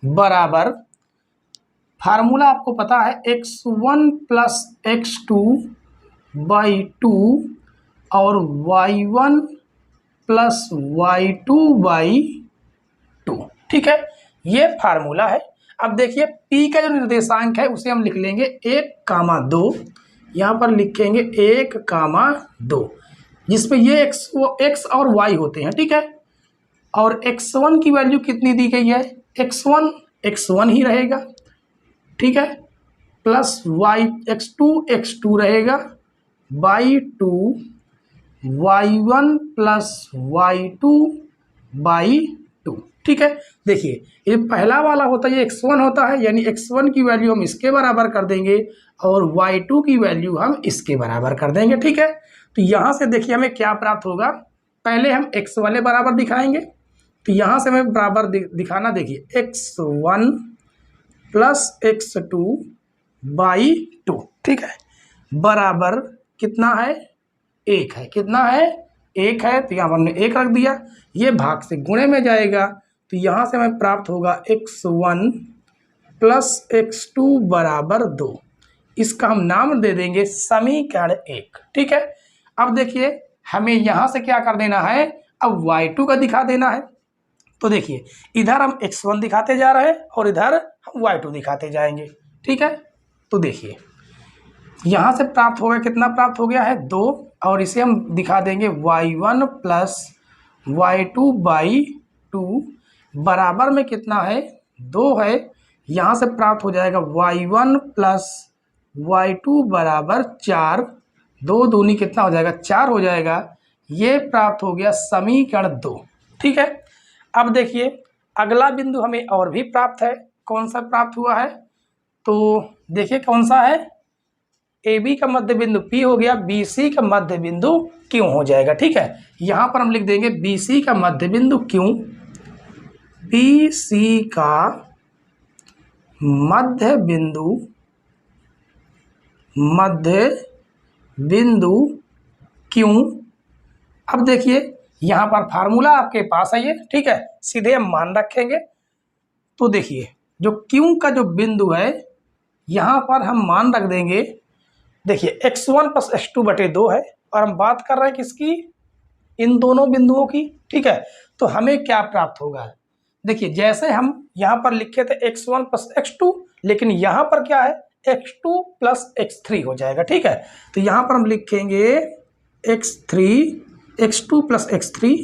बराबर, फार्मूला आपको पता है, x1 + x2/2 और y1 + y2/2। ठीक है, ये फार्मूला है। अब देखिए P का जो निर्देशांक है उसे हम लिख लेंगे 1,2, यहाँ पर लिखेंगे 1,2। जिसपे ये एक्स और वाई होते हैं, ठीक है। और x1 की वैल्यू कितनी दी गई है, x1 ही रहेगा, ठीक है, प्लस वाई x2 रहेगा, बाई 2 y1 प्लस y2/2, ठीक है। देखिए ये पहला वाला होता है, ये x1 होता है, यानी x1 की वैल्यू हम इसके बराबर कर देंगे और y2 की वैल्यू हम इसके बराबर कर देंगे, ठीक है। तो यहाँ से देखिए हमें क्या प्राप्त होगा, पहले हम x वाले बराबर दिखाएंगे, तो यहाँ से हमें बराबर दिखाना, देखिए x1 प्लस x2/2, ठीक है, बराबर कितना है, 1 है, कितना है, 1 है, तो यहाँ पर हमने 1 रख दिया, ये भाग से गुणे में जाएगा, तो यहाँ से हमें प्राप्त होगा x1 प्लस x2/2, इसका हम नाम दे देंगे समीकरण 1, ठीक है। अब देखिए हमें यहाँ से क्या कर देना है, अब y2 का दिखा देना है, तो देखिए इधर हम x1 दिखाते जा रहे हैं और इधर हम y2 दिखाते जाएंगे, ठीक है। तो देखिए यहाँ से प्राप्त हो गया, कितना प्राप्त हो गया है, 2, और इसे हम दिखा देंगे y1 प्लस y2/2 बराबर में कितना है, 2 है, यहाँ से प्राप्त हो जाएगा y1 प्लस y2 = 4, 2 दूनी कितना हो जाएगा, 4 हो जाएगा, ये प्राप्त हो गया समीकरण 2, ठीक है। अब देखिए अगला बिंदु हमें और भी प्राप्त है, कौन सा प्राप्त हुआ है, तो देखिए कौन सा है, ए बी का मध्य बिंदु P हो गया, बी सी का मध्य बिंदु Q हो जाएगा, ठीक है। यहाँ पर हम लिख देंगे बी सी का मध्य बिंदु Q, बी सी का मध्य बिंदु Q। अब देखिए यहाँ पर फार्मूला आपके पास है ये, ठीक है, सीधे हम मान रखेंगे, तो देखिए जो Q का जो बिंदु है यहाँ पर हम मान रख देंगे, देखिए x1 प्लस x2/2 है, और हम बात कर रहे हैं किसकी, इन दोनों बिंदुओं की, ठीक है। तो हमें क्या प्राप्त होगा, देखिए जैसे हम यहाँ पर लिखे थे x1 प्लस x2, लेकिन यहाँ पर क्या है, x2 प्लस x3 हो जाएगा, ठीक है। तो यहाँ पर हम लिखेंगे x2 प्लस x3,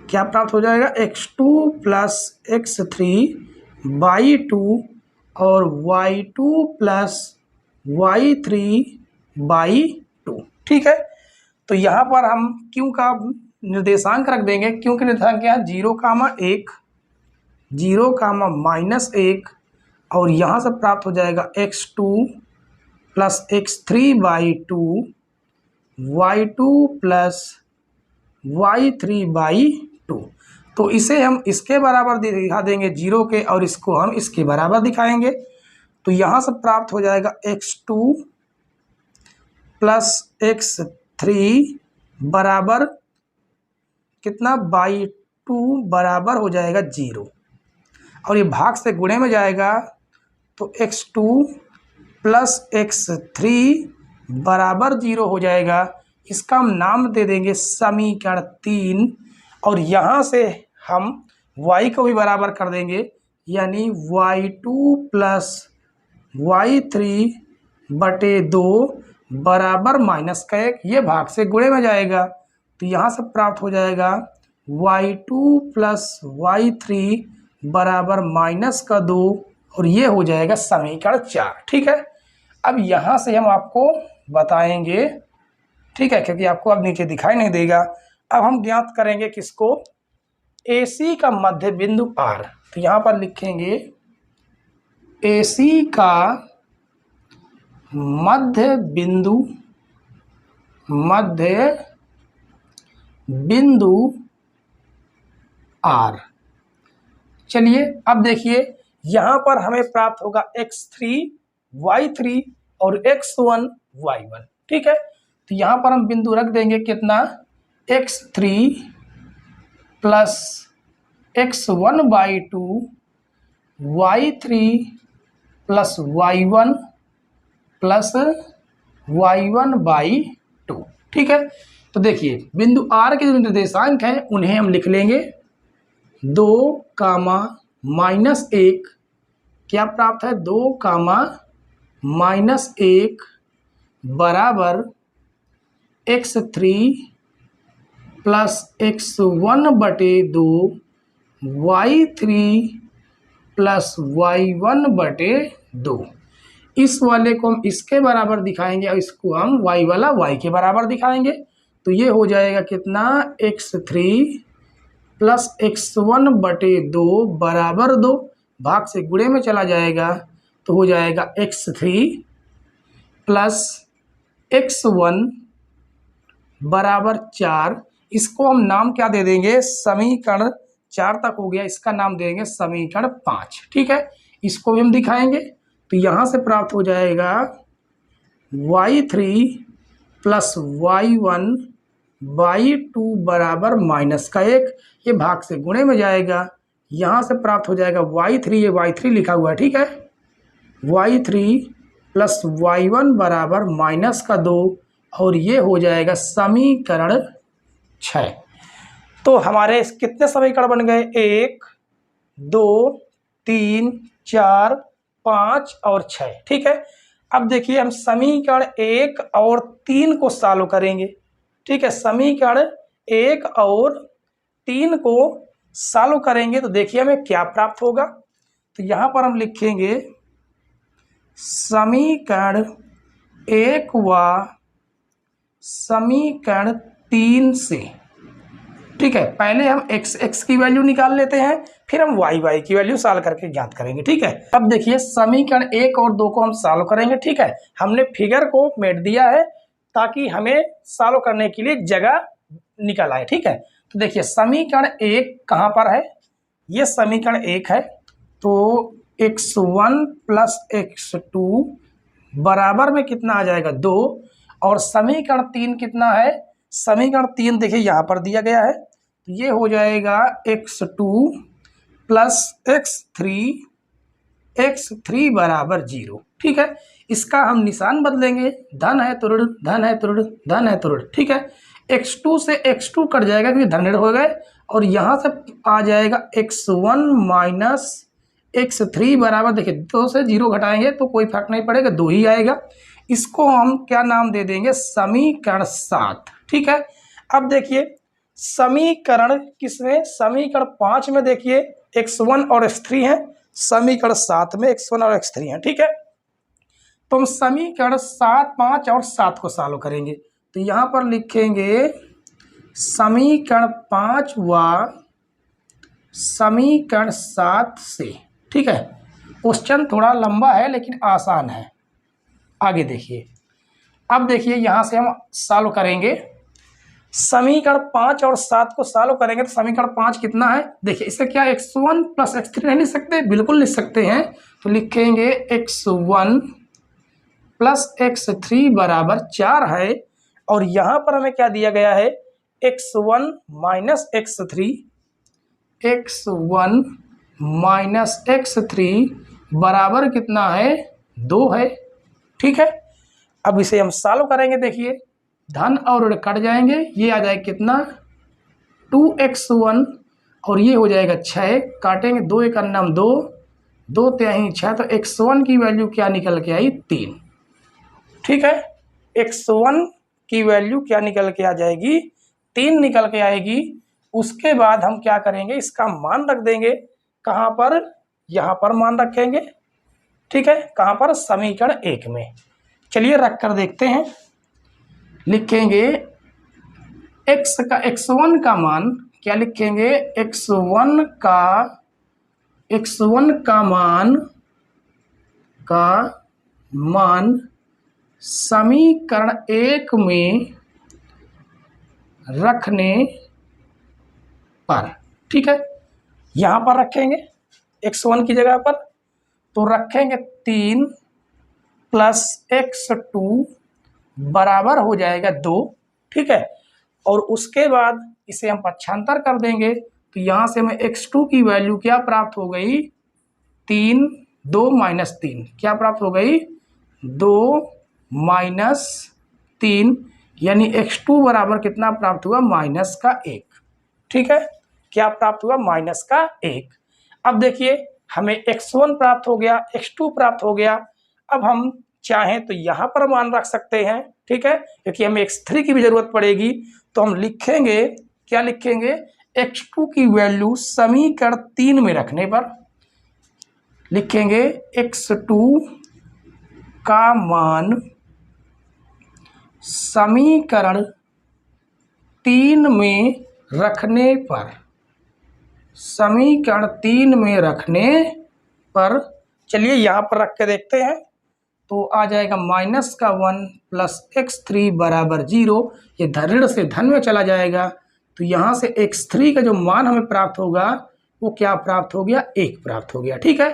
क्या प्राप्त हो जाएगा, x2 प्लस x3/2 और y2 प्लस y3/2, ठीक है। तो यहाँ पर हम Q का निर्देशांक रख देंगे, Q के निर्देशांक क्या है, 0,1, 0,-1, और यहाँ से प्राप्त हो जाएगा x2 plus x3/2, y2 plus y3/2। तो इसे हम इसके बराबर दिखा देंगे 0 के, और इसको हम इसके बराबर दिखाएंगे, तो यहाँ से प्राप्त हो जाएगा x2 प्लस x3 बराबर कितना, /2 बराबर हो जाएगा 0, और ये भाग से गुणे में जाएगा, तो x2 प्लस x3 बराबर 0 हो जाएगा, इसका हम नाम दे देंगे समीकरण 3, और यहाँ से हम y को भी बराबर कर देंगे, यानी y2 प्लस y3/2 बराबर -1, ये भाग से गुणे में जाएगा, तो यहाँ से प्राप्त हो जाएगा y2 प्लस y3 बराबर -2, और ये हो जाएगा समीकरण 4, ठीक है। अब यहाँ से हम आपको बताएंगे, ठीक है, क्योंकि आपको अब नीचे दिखाई नहीं देगा, अब हम ज्ञात करेंगे किसको, AC का मध्य बिंदु R। तो यहाँ पर लिखेंगे AC का मध्य बिंदु R। चलिए अब देखिए यहाँ पर हमें प्राप्त होगा x3 y3 और x1 y1, ठीक है। तो यहाँ पर हम बिंदु रख देंगे कितना, x3 plus x1/2 y3 plus y1 plus y1/2, ठीक है। तो देखिए बिंदु R के जो निर्देशांक हैं उन्हें हम लिख लेंगे, 2, -1, क्या प्राप्त है, 2, -1 बराबर x3 plus x1/2 y3 plus y1/2। इस वाले को हम इसके बराबर दिखाएंगे और इसको हम y वाला y के बराबर दिखाएंगे। तो ये हो जाएगा कितना, x3 प्लस x1/2 बराबर 2, भाग से गुणे में चला जाएगा तो हो जाएगा x3 प्लस x1 बराबर 4। इसको हम नाम क्या दे देंगे, समीकरण 4 तक हो गया, इसका नाम देंगे समीकरण 5। ठीक है, इसको भी हम दिखाएंगे। तो यहाँ से प्राप्त हो जाएगा y3 प्लस y1/2 बराबर -1, ये भाग से गुणे में जाएगा, यहाँ से प्राप्त हो जाएगा y3, ये y3 लिखा हुआ है, ठीक है, y3 प्लस y1 बराबर -2, और ये हो जाएगा समीकरण 6। तो हमारे कितने समीकरण बन गए, 1 2 3 4 5 और 6। ठीक है, अब देखिए हम समीकरण 1 और 3 को सॉल्व करेंगे। ठीक है, समीकरण 1 और 3 को सॉल्व करेंगे तो देखिए हमें क्या प्राप्त होगा। तो यहाँ पर हम लिखेंगे समीकरण 1 व समीकरण 3 से। ठीक है, पहले हम x की वैल्यू निकाल लेते हैं, फिर हम y की वैल्यू सॉल्व करके ज्ञात करेंगे। ठीक है, अब देखिए समीकरण 1 और 2 को हम सॉल्व करेंगे। ठीक है, हमने फिगर को मेट दिया है ताकि हमें सॉल्व करने के लिए जगह निकल आए। ठीक है, तो देखिए समीकरण 1 कहाँ पर है, ये समीकरण 1 है, तो x1 प्लस x2 बराबर में कितना आ जाएगा, 2। और समीकरण 3 कितना है, समीकरण 3 देखिए यहाँ पर दिया गया है, तो ये हो जाएगा x2 प्लस x3 बराबर 0। ठीक है, इसका हम निशान बदलेंगे, धन है तो ऋण, धन है तो ऋण, धन है तो ऋण। ठीक है, x2 से x2 कट जाएगा क्योंकि धन ऋण हो गए, और यहाँ से आ जाएगा x1 माइनस x3 बराबर, देखिए 2 से 0 घटाएंगे तो कोई फर्क नहीं पड़ेगा, 2 ही आएगा। इसको हम क्या नाम दे देंगे, समीकरण 7। ठीक है, अब देखिए समीकरण किसमें, समीकरण 5 में देखिए x1 और x3 है, समीकरण 7 में x1 और x3 है। ठीक है, तो हम समीकरण 7, 5 और 7 को सॉल्व करेंगे। तो यहाँ पर लिखेंगे समीकरण 5 व समीकरण 7 से। ठीक है, क्वेश्चन थोड़ा लंबा है लेकिन आसान है, आगे देखिए। अब देखिए यहाँ से हम सॉल्व करेंगे, समीकरण 5 और 7 को सॉल्व करेंगे तो समीकरण 5 कितना है, देखिए इसे क्या x1 प्लस x3 नहीं लिख सकते, बिल्कुल लिख सकते हैं। तो लिखेंगे x1 प्लस x3 बराबर 4 है, और यहाँ पर हमें क्या दिया गया है, x1 minus x3, x1 minus x3 बराबर कितना है, 2 है। ठीक है, अब इसे हम सॉल्व करेंगे, देखिए धन और ऋण कट जाएंगे, ये आ जाएगा कितना, 2x1 और ये हो जाएगा 6, काटेंगे 2 1 2, 2 3 6, तो x1 की वैल्यू क्या निकल के आई, 3। ठीक है, x1 की वैल्यू क्या निकल के आ जाएगी, 3 निकल के आएगी। उसके बाद हम क्या करेंगे, इसका मान रख देंगे, कहाँ पर, यहाँ पर मान रखेंगे। ठीक है, कहाँ पर, समीकरण 1 में। चलिए रख कर देखते हैं, लिखेंगे x1 का मान क्या लिखेंगे, x1 का मान समीकरण 1 में रखने पर। ठीक है, यहाँ पर रखेंगे x1 की जगह पर, तो रखेंगे 3 प्लस x2 बराबर हो जाएगा 2। ठीक है, और उसके बाद इसे हम पक्षांतर कर देंगे, तो यहाँ से हमें x2 की वैल्यू क्या प्राप्त हो गई, 3 2 माइनस 3 क्या प्राप्त हो गई, 2 माइनस 3, यानी x2 बराबर कितना प्राप्त हुआ, -1। ठीक है, क्या प्राप्त हुआ, -1। अब देखिए हमें x1 प्राप्त हो गया, x2 प्राप्त हो गया। अब हम चाहें तो यहाँ पर मान रख सकते हैं। ठीक है, क्योंकि हमें x3 की भी जरूरत पड़ेगी, तो हम लिखेंगे क्या लिखेंगे, x2 की वैल्यू समीकरण 3 में रखने पर लिखेंगे x2 का मान समीकरण 3 में रखने पर, समीकरण 3 में रखने पर, चलिए यहाँ पर रख के देखते हैं। तो आ जाएगा -1 प्लस x3 बराबर 0। ये ऋण से धन में चला जाएगा, तो यहाँ से x3 का जो मान हमें प्राप्त होगा वो क्या प्राप्त हो गया, 1 प्राप्त हो गया। ठीक है,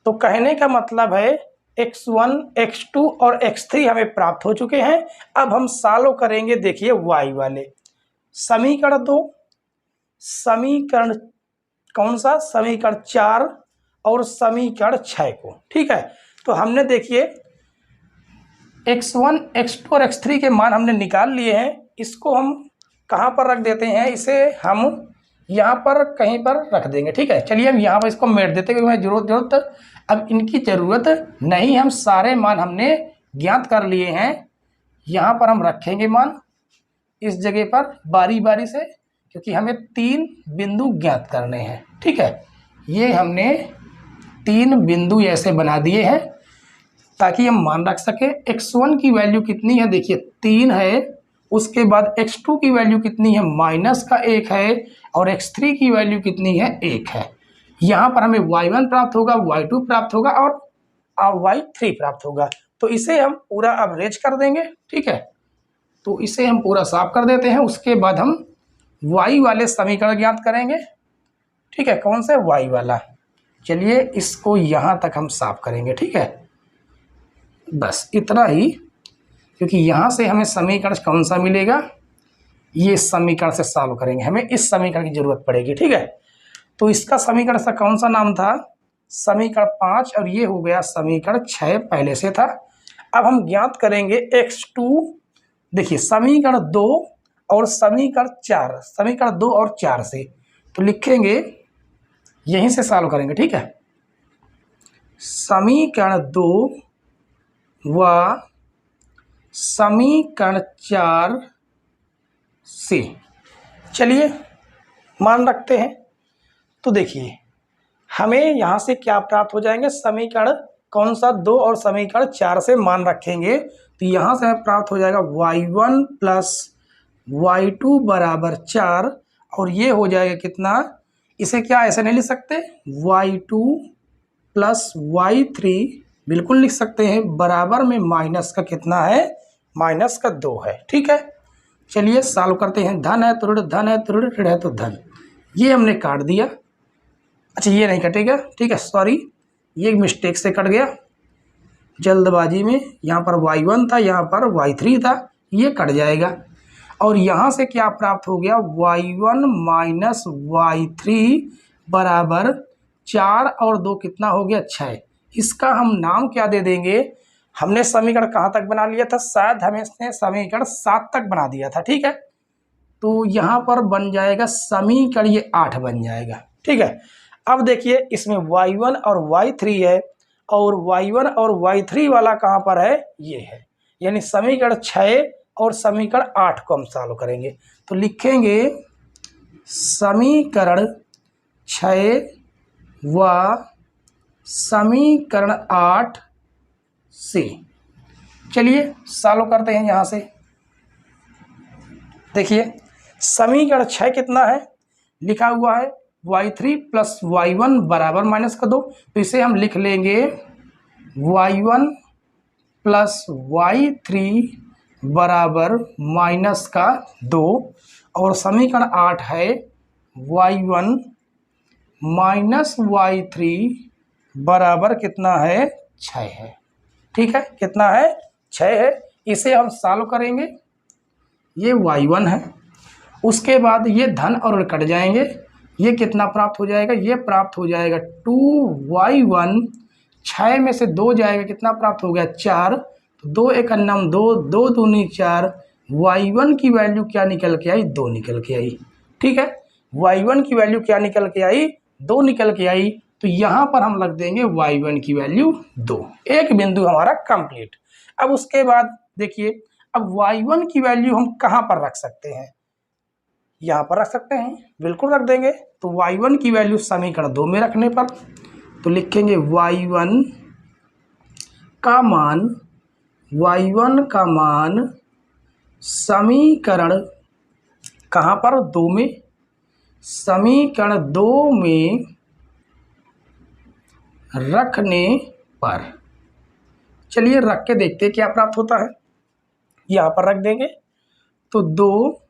तो कहने का मतलब है x1, x2 और x3 हमें प्राप्त हो चुके हैं। अब हम सॉल्व करेंगे, देखिए y वाले समीकरण 2, समीकरण कौन सा, समीकरण 4 और समीकरण 6 को। ठीक है, तो हमने देखिए x1, x2 और x3 के मान हमने निकाल लिए हैं। इसको हम कहाँ पर रख देते हैं, इसे हम यहाँ पर कहीं पर रख देंगे। ठीक है, चलिए हम यहाँ पर इसको मेट देते हैं, क्योंकि हमें जरूरत अब इनकी ज़रूरत नहीं, हम सारे मान हमने ज्ञात कर लिए हैं। यहाँ पर हम रखेंगे मान इस जगह पर बारी बारी से, क्योंकि हमें 3 बिंदु ज्ञात करने हैं। ठीक है, ये हमने 3 बिंदु ऐसे बना दिए हैं ताकि हम मान रख सके। x1 की वैल्यू कितनी है, देखिए 3 है। उसके बाद x2 की वैल्यू कितनी है, -1 है। और x3 की वैल्यू कितनी है, 1 है। यहाँ पर हमें y1 प्राप्त होगा, y2 प्राप्त होगा और y3 प्राप्त होगा। तो इसे हम पूरा अब रेज कर देंगे। ठीक है, तो इसे हम पूरा साफ कर देते हैं। उसके बाद हम y वाले समीकरण ज्ञात करेंगे। ठीक है, कौन से, y वाला। चलिए इसको यहाँ तक हम साफ करेंगे। ठीक है, बस इतना ही, क्योंकि यहाँ से हमें समीकरण कौन सा मिलेगा, ये समीकरण से सॉल्व करेंगे, हमें इस समीकरण की जरूरत पड़ेगी। ठीक है, तो इसका समीकरण सा कौन सा नाम था, समीकरण 5, और ये हो गया समीकरण 6 पहले से था। अब हम ज्ञात करेंगे x2, देखिए समीकरण 2 और समीकरण 4, समीकरण 2 और 4 से, तो लिखेंगे यहीं से सॉल्व करेंगे। ठीक है, समीकरण 2 व समीकरण 4 से, चलिए मान रखते हैं। तो देखिए हमें यहाँ से क्या प्राप्त हो जाएंगे, समीकरण कौन सा, 2 और समीकरण 4 से मान रखेंगे, तो यहाँ से हमें प्राप्त हो जाएगा y1 प्लस y2 बराबर 4। और ये हो जाएगा कितना, इसे क्या ऐसे नहीं लिख सकते, y2 प्लस y3 बिल्कुल लिख सकते हैं, बराबर में माइनस का कितना है, -2 है। ठीक है, चलिए सॉल्व करते हैं। धन है तो ऋण, धन है तो ऋण, ऋण है तो धन, ये हमने काट दिया। अच्छा ये नहीं कटेगा, ठीक है, सॉरी, ये मिस्टेक से कट गया जल्दबाजी में। यहाँ पर y1 था, यहाँ पर y3 था, ये कट जाएगा। और यहाँ से क्या प्राप्त हो गया, y1 माइनस y3 बराबर 4 और 2 कितना हो गया, 6। इसका हम नाम क्या दे देंगे, हमने समीकरण कहाँ तक बना लिया था, शायद हमें इसने समीकरण 7 तक बना दिया था। ठीक है, तो यहाँ पर बन जाएगा समीकरण ये 8 बन जाएगा। ठीक है, अब देखिए इसमें y1 और y3 है, और y1 और y3 वाला कहाँ पर है, ये है, यानी समीकरण 6 और समीकरण 8 को हम सॉल्व करेंगे। तो लिखेंगे समीकरण 6 व समीकरण 8 से, चलिए सॉल्व करते हैं। यहाँ से देखिए समीकरण 6 कितना है, लिखा हुआ है y3 प्लस y1 बराबर -2, तो इसे हम लिख लेंगे y1 प्लस y3 बराबर -2। और समीकरण 8 है y1 माइनस y3 बराबर कितना है, 6 है। ठीक है, कितना है, 6 है। इसे हम सॉल्व करेंगे, ये y1 है, उसके बाद ये धन और कट जाएंगे, ये कितना प्राप्त हो जाएगा, ये प्राप्त हो जाएगा 2y1, 6 में से 2 जाएगा, कितना प्राप्त हो गया, 4। तो 2 × 9 2, 2 दूनी 4, y1 की वैल्यू क्या निकल के आई, 2 निकल के आई। ठीक है, y1 की वैल्यू क्या निकल के आई, 2 निकल के आई। तो यहाँ पर हम लग देंगे y1 की वैल्यू 2, एक बिंदु हमारा कंप्लीट। अब उसके बाद देखिए, अब y1 की वैल्यू हम कहाँ पर रख सकते हैं, यहाँ पर रख सकते हैं, बिल्कुल रख देंगे। तो y1 की वैल्यू समीकरण 2 में रखने पर तो लिखेंगे y1 का मान समीकरण कहाँ पर 2 में, समीकरण 2 में रखने पर। चलिए रख के देखते हैं क्या प्राप्त होता है। यहाँ पर रख देंगे तो 2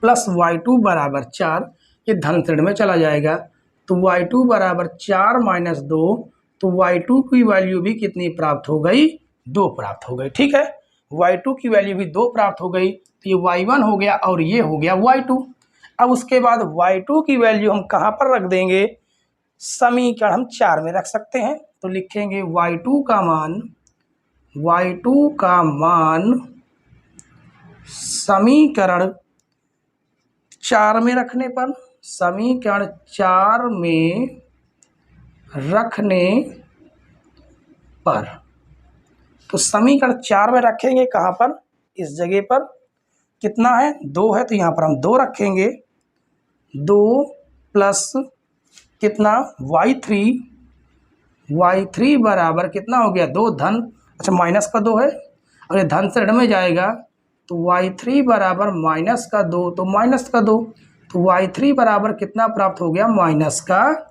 प्लस y2 बराबर 4, ये धन ऋण में चला जाएगा। तो y2 बराबर 4 माइनस 2, तो y2 की वैल्यू भी कितनी प्राप्त हो गई, 2 प्राप्त हो गई। ठीक है, y2 की वैल्यू भी 2 प्राप्त हो गई। तो ये y1 हो गया और ये हो गया y2। अब उसके बाद y2 की वैल्यू हम कहाँ पर रख देंगे, समीकरण हम 4 में रख सकते हैं। तो लिखेंगे y2 का मान समीकरण 4 में रखने पर, समीकरण 4 में रखने पर। तो समीकरण 4 में रखेंगे कहाँ पर, इस जगह पर कितना है, 2 है, तो यहाँ पर हम 2 रखेंगे। 2 प्लस कितना y3 बराबर कितना हो गया, 2 धन, अच्छा माइनस का 2 है और ये धन से ऋण में जाएगा। तो y3 बराबर माइनस का 2, तो माइनस का 2, तो y3 बराबर कितना प्राप्त हो गया, माइनस का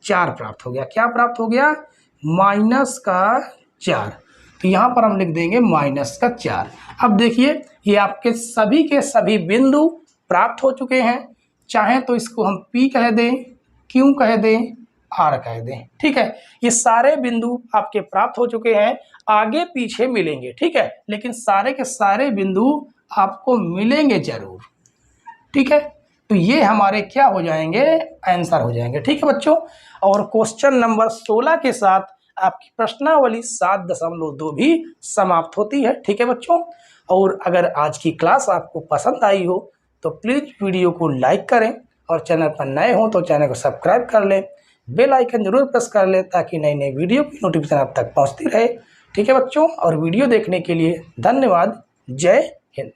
4 प्राप्त हो गया। क्या प्राप्त हो गया, माइनस का 4। तो यहाँ पर हम लिख देंगे माइनस का 4। अब देखिए ये आपके सभी के सभी बिंदु प्राप्त हो चुके हैं। चाहे तो इसको हम P कह दें, Q कह दें, R कह दें। ठीक है, ये सारे बिंदु आपके प्राप्त हो चुके हैं, आगे पीछे मिलेंगे। ठीक है, लेकिन सारे के सारे बिंदु आपको मिलेंगे जरूर। ठीक है, तो ये हमारे क्या हो जाएंगे, आंसर हो जाएंगे। ठीक है बच्चों, और क्वेश्चन नंबर 16 के साथ आपकी प्रश्नावली 7.2 भी समाप्त होती है। ठीक है बच्चों, और अगर आज की क्लास आपको पसंद आई हो तो प्लीज़ वीडियो को लाइक करें और चैनल पर नए हो तो चैनल को सब्सक्राइब कर लें, बेल आइकन जरूर प्रेस कर लें ताकि नई नई वीडियो की नोटिफिकेशन आप तक पहुंचती रहे। ठीक है बच्चों, और वीडियो देखने के लिए धन्यवाद। जय हिंद।